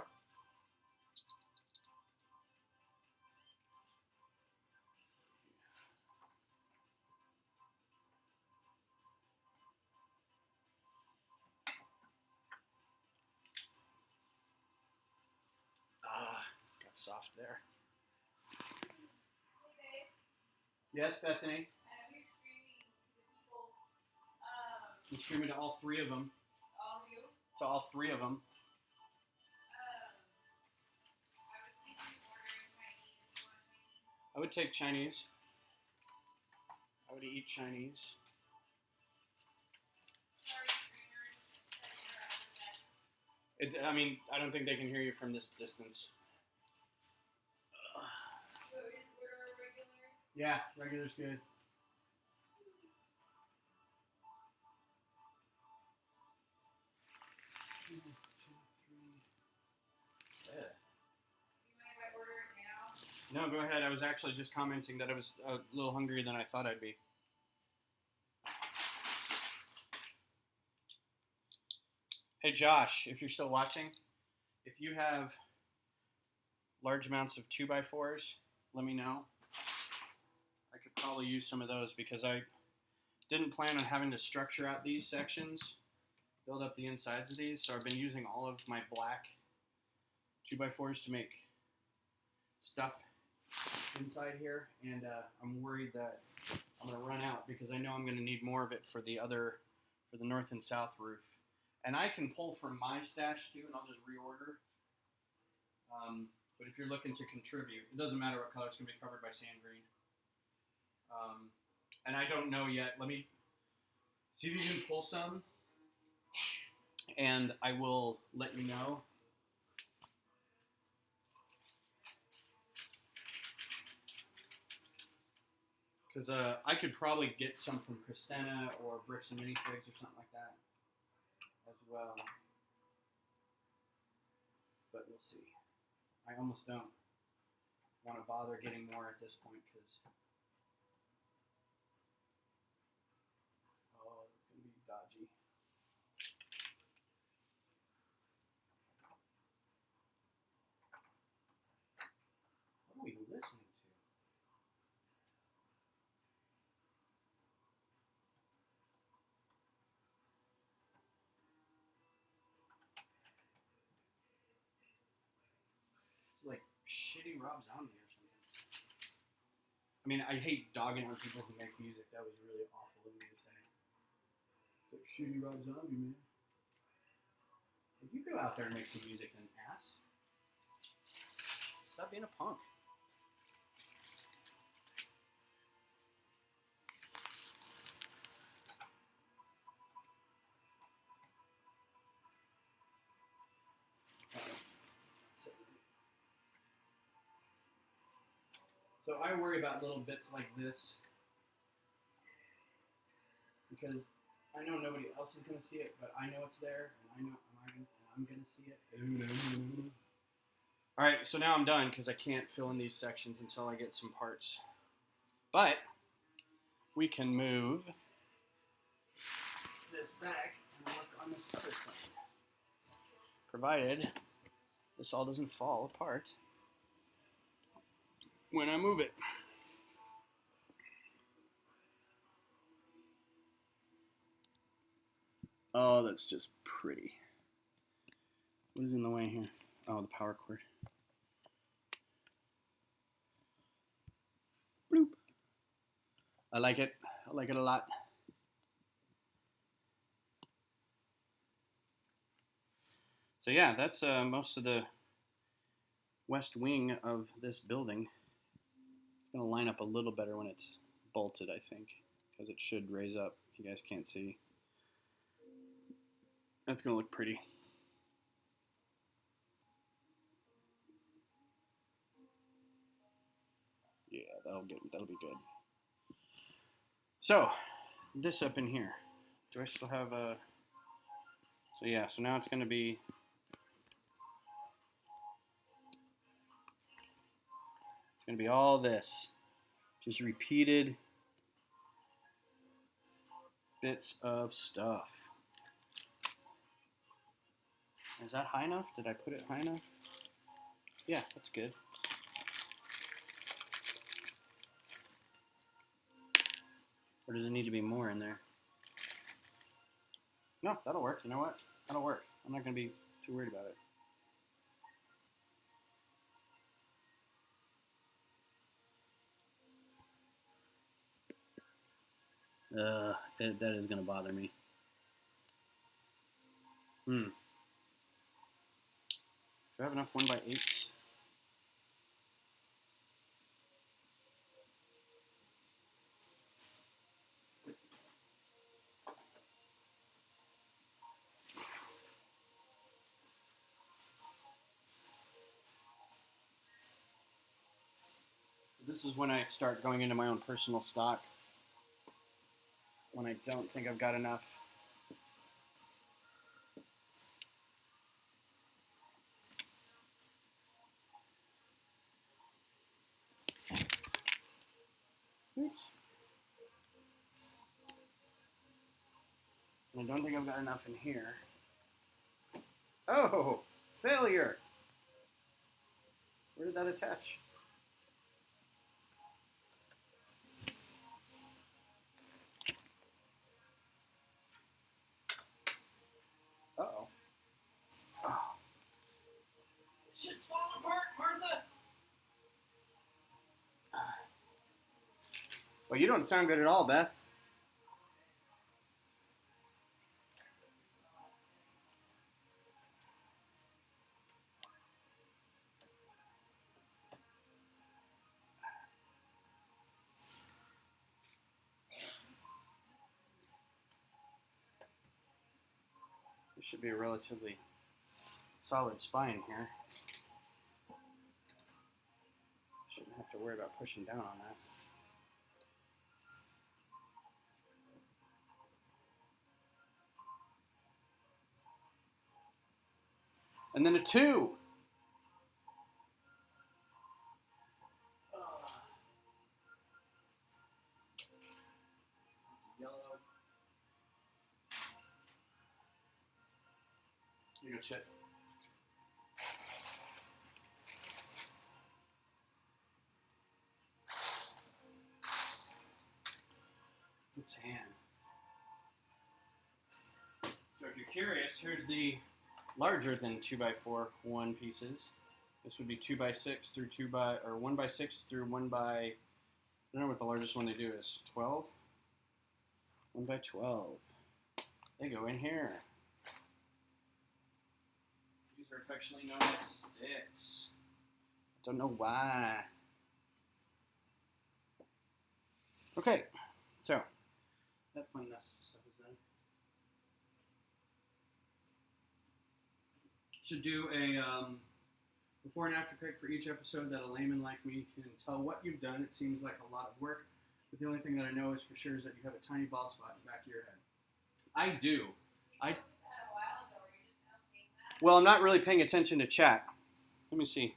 Got soft there. Okay. Yes, Bethany? I You stream it to all three of them. All you? To all three of them. I was thinking ordering Chinese. I would take Chinese. I would eat Chinese. I mean, I don't think they can hear you from this distance. So is order regular? Yeah, regular's good. One, two, three. Yeah. You mind if I order it now? No, go ahead. I was actually just commenting that I was a little hungrier than I thought I'd be. Hey Josh, if you're still watching, if you have large amounts of 2x4s, let me know. I could probably use some of those because I didn't plan on having to structure out these sections, build up the insides of these, so I've been using all of my black 2x4s to make stuff inside here, and I'm worried that I'm going to run out because I know I'm going to need more of it for the north and south roof. And I can pull from my stash too, and I'll just reorder. But if you're looking to contribute, it doesn't matter what color's going to be covered by sand green. And I don't know yet. Let me see if you can pull some, and I will let you know. Because I could probably get some from Christina or Bricks and Minifigs or something like that as well. But we'll see. I almost don't want to bother getting more at this point because it's going to be dodgy. What are we listening to? It's like shitty Rob Zombie or something. I mean, I hate dogging on people who make music. That was really awful of me to say. It's like shitty Rob Zombie, man. Like, you go out there and make some music, then ass. Stop being a punk. So I worry about little bits like this because I know nobody else is going to see it, but I know it's there, and I know I'm going to see it. All right, so now I'm done because I can't fill in these sections until I get some parts. But we can move this back and work on this other side, provided this all doesn't fall apart when I move it. Oh, that's just pretty. What is in the way here? Oh, the power cord. Bloop. I like it. I like it a lot. So yeah, that's most of the west wing of this building. It's going to line up a little better when it's bolted, I think, because it should raise up. You guys can't see. That's going to look pretty. Yeah, that'll be good. So, this up in here. Do I still have a... So yeah, so now it's going to be... It's going to be all this. Just repeated bits of stuff. Is that high enough? Did I put it high enough? Yeah, that's good. Or does it need to be more in there? No, that'll work. You know what? That'll work. I'm not going to be too worried about it. That is going to bother me. Hmm. Do I have enough 1x8s? This is when I start going into my own personal stock, when I don't think I've got enough. Oops. I don't think I've got enough in here. Oh, failure. Where did that attach? Uh-oh. Oh. Shit's falling apart, Martha! Well, you don't sound good at all, Beth. There should be a relatively solid spine here. Shouldn't have to worry about pushing down on that. And then a 2. Yellow. Here you go, Chip. Oops, hand. So if you're curious, here's the larger than 2x4 1 pieces. This would be 2x6 through 1x6 through 1x. I don't know what the largest one they do is. 12. 1x12. They go in here. These are affectionately known as sticks. Don't know why. Okay, so that fun stuff is done. Should do a before and after pic for each episode that a layman like me can tell what you've done. It seems like a lot of work, but the only thing that I know is for sure is that you have a tiny bald spot in the back of your head. I do. Well, I'm not really paying attention to chat. Let me see.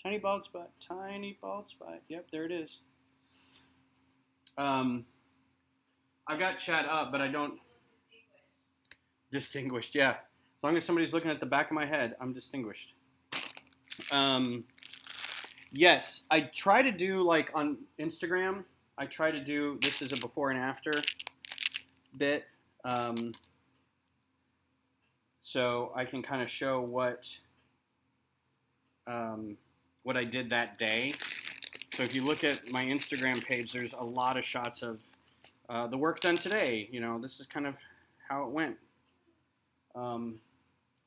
Tiny bald spot. Tiny bald spot. Yep, there it is. I've got chat up, but I don't. Distinguished, yeah. As long as somebody's looking at the back of my head, I'm distinguished. Yes, I try to do, like, on Instagram, I try to do, this is a before and after bit. So I can kind of show what I did that day. So if you look at my Instagram page, there's a lot of shots of the work done today. You know, this is kind of how it went.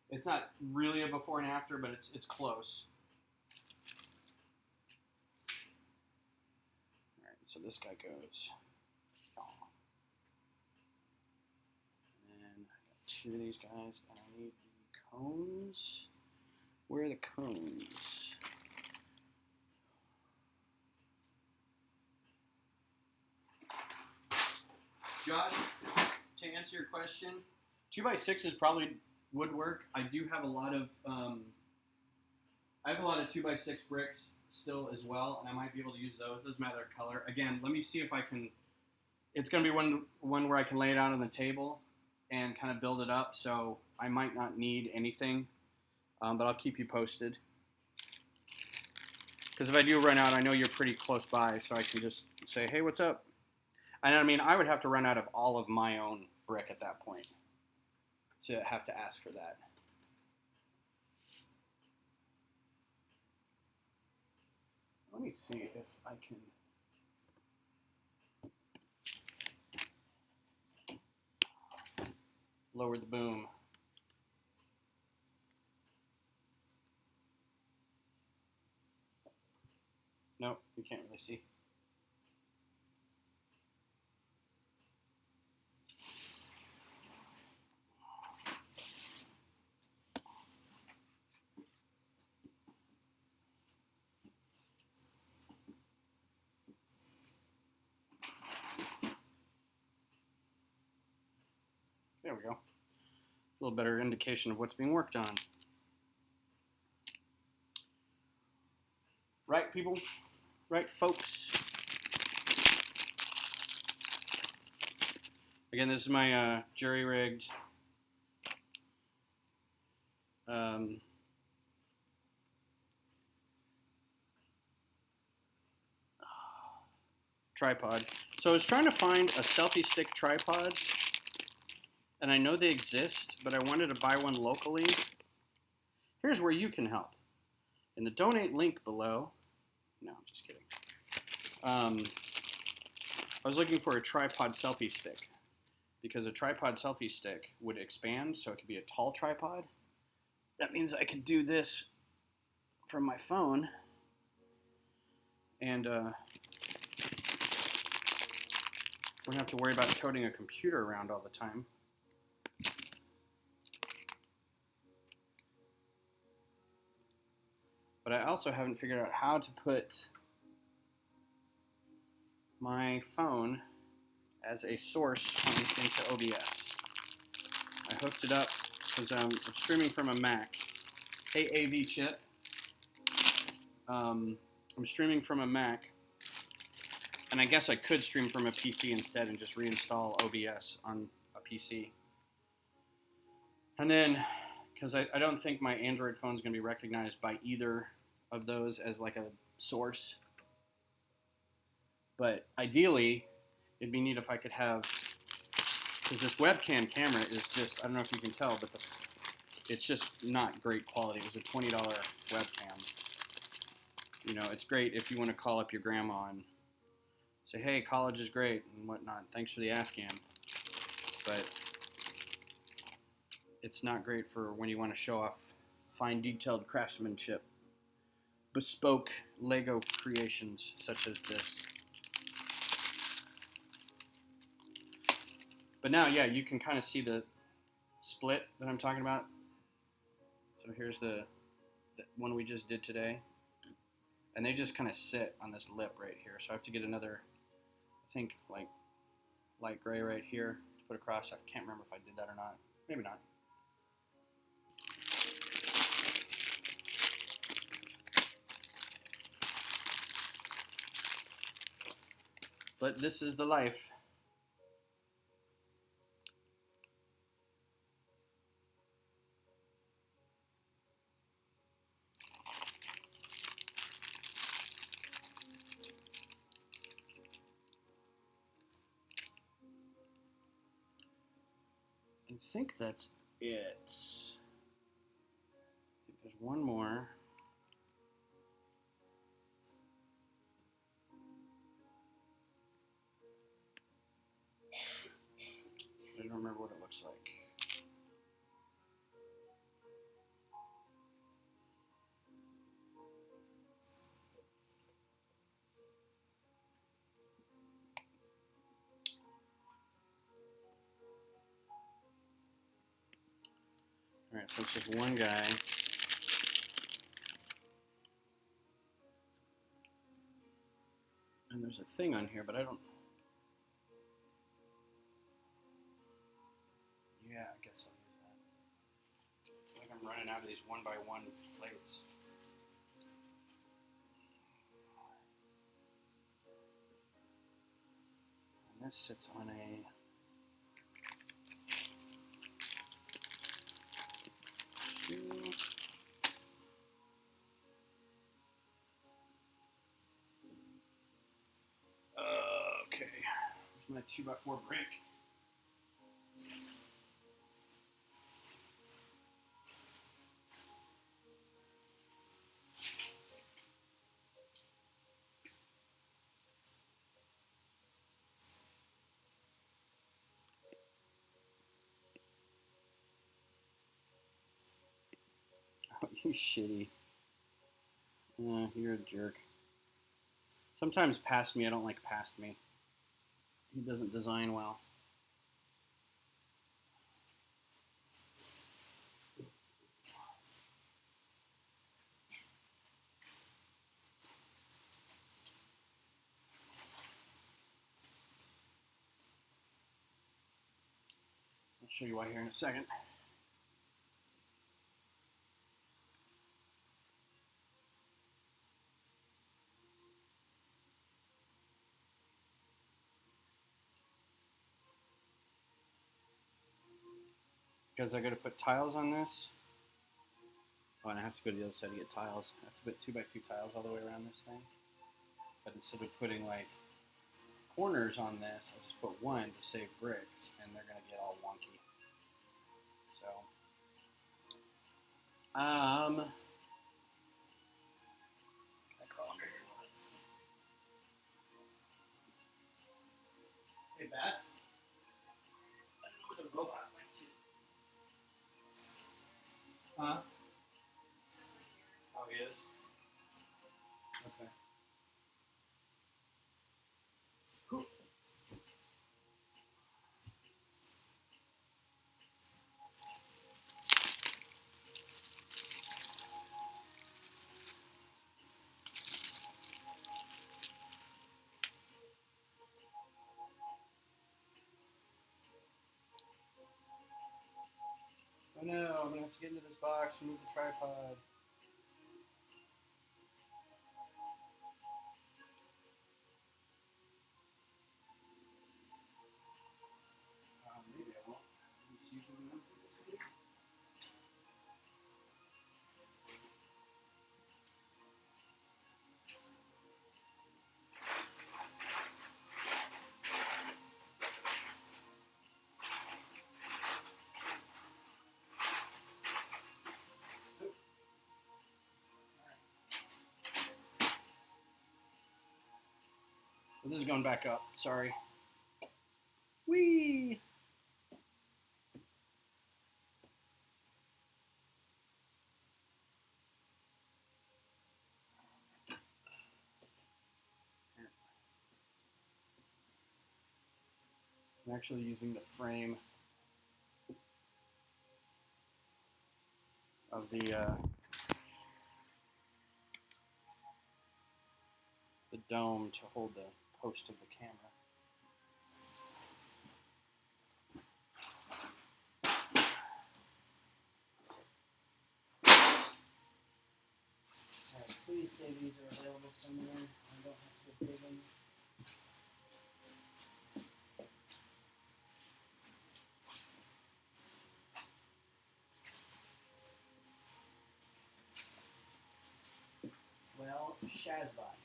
It's not really a before and after, but it's close. All right, so this guy goes. And then I got 2 of these guys, and I need the cones. Where are the cones? Josh, to answer your question, 2x6 is probably would work. I do have a lot of 2x6 bricks still as well, and I might be able to use those. Doesn't matter the color. Again, let me see if I can. It's going to be one where I can lay it out on the table and kind of build it up. So I might not need anything, but I'll keep you posted. Because if I do run out, I know you're pretty close by, so I can just say, "Hey, what's up?" And I mean, I would have to run out of all of my own brick at that point to have to ask for that. Let me see if I can. Lower the boom. Nope, you can't really see. There we go. It's a little better indication of what's being worked on. Right, people? Right, folks? Again, this is my jury-rigged tripod. So I was trying to find a selfie stick tripod, and I know they exist, but I wanted to buy one locally. Here's where you can help. In the donate link below, no, I'm just kidding. I was looking for a tripod selfie stick because a tripod selfie stick would expand, so it could be a tall tripod. That means I could do this from my phone and wouldn't have to worry about toting a computer around all the time. But I also haven't figured out how to put my phone as a source into OBS. I hooked it up because I'm streaming from a Mac. Hey, AV Chip. I'm streaming from a Mac, and I guess I could stream from a PC instead and just reinstall OBS on a PC. And then, because I don't think my Android phone is going to be recognized by either of those as like a source. But ideally, it'd be neat if I could have, because this webcam camera is just, I don't know if you can tell, but it's just not great quality. It was a $20 webcam. You know, it's great if you want to call up your grandma and say, hey, college is great and whatnot. Thanks for the Afghan. But it's not great for when you want to show off fine detailed craftsmanship, bespoke Lego creations such as this. But now, yeah, you can kind of see the split that I'm talking about. So here's the one we just did today. And they just kind of sit on this lip right here. So I have to get another, I think, like light gray right here to put across. I can't remember if I did that or not. Maybe not. But this is the life. I think that's it. I think there's one more. I don't remember what it looks like. Alright, so it's just one guy. And there's a thing on here, but I don't... Yeah, I guess I'll use that. I think I'm running out of these 1x1 plates. And this sits on a... Okay, here's my 2x4 brick. Oh, you shitty. You're a jerk. Sometimes past me, I don't like past me. He doesn't design well. I'll show you why here in a second. Because I got to put tiles on this. Oh, and I have to go to the other side to get tiles. I have to put 2x2 tiles all the way around this thing. But instead of putting like corners on this, I just put one to save bricks, and they're gonna get all wonky. So, can I crawl under here? Hey, Beth. I don't know where the robot went to. Huh? Oh, he is? Okay. Cool. Oh no, I'm gonna have to get into this box and move the tripod. Maybe I won't. I'm just using one piece of food. This is going back up. Sorry. Whee! I'm actually using the frame of the dome to hold the post of the camera. Alright, please say these are available somewhere. I don't have to dig them. Well, Shazbot.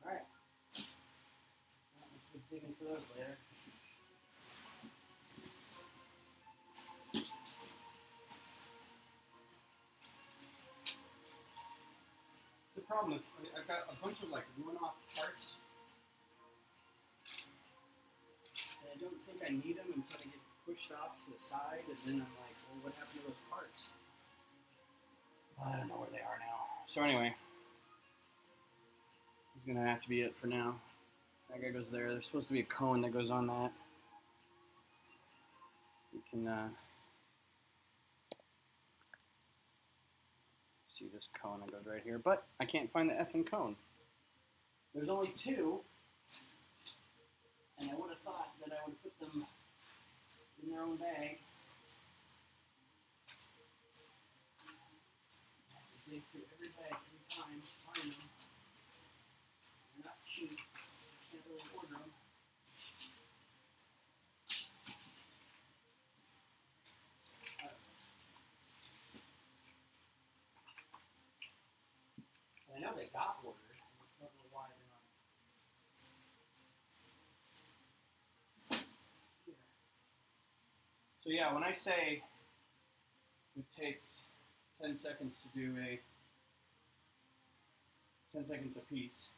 Alright. Let's keep digging for those later. The problem is I've got a bunch of like ruin-off parts, and I don't think I need them, and so they get pushed off to the side, and then I'm like, well, what happened to those parts? I don't know where they are now. So anyway, this is gonna have to be it for now. That guy goes there. There's supposed to be a cone that goes on that. You can see this cone that goes right here, but I can't find the effing cone. There's only two, and I would have thought that I would put them in their own bag. I have to dig through every bag every time to find them. They're not cheap. I can't really order them. I know they got ordered. I just don't know why they're not here. So yeah, when I say it takes 10 seconds to do 10 seconds a piece,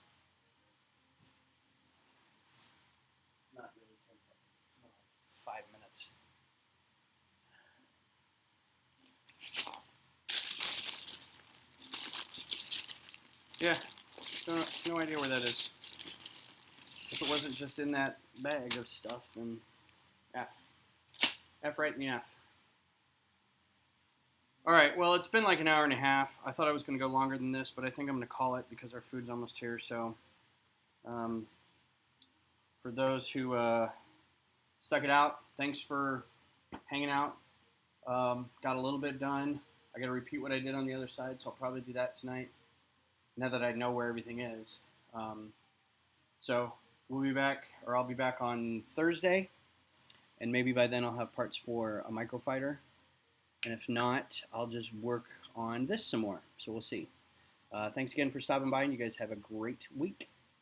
it's not really 10 seconds. It's more like 5 minutes. Yeah. No idea where that is. If it wasn't just in that bag of stuff, then F. F right in the F. Alright, well, it's been like an hour and a half. I thought I was going to go longer than this, but I think I'm going to call it because our food's almost here. So, for those who stuck it out, thanks for hanging out. Got a little bit done. I got to repeat what I did on the other side, so I'll probably do that tonight, now that I know where everything is. So we'll be back, or I'll be back on Thursday, and maybe by then I'll have parts for a microfighter. And if not, I'll just work on this some more. So we'll see. Thanks again for stopping by, and you guys have a great week.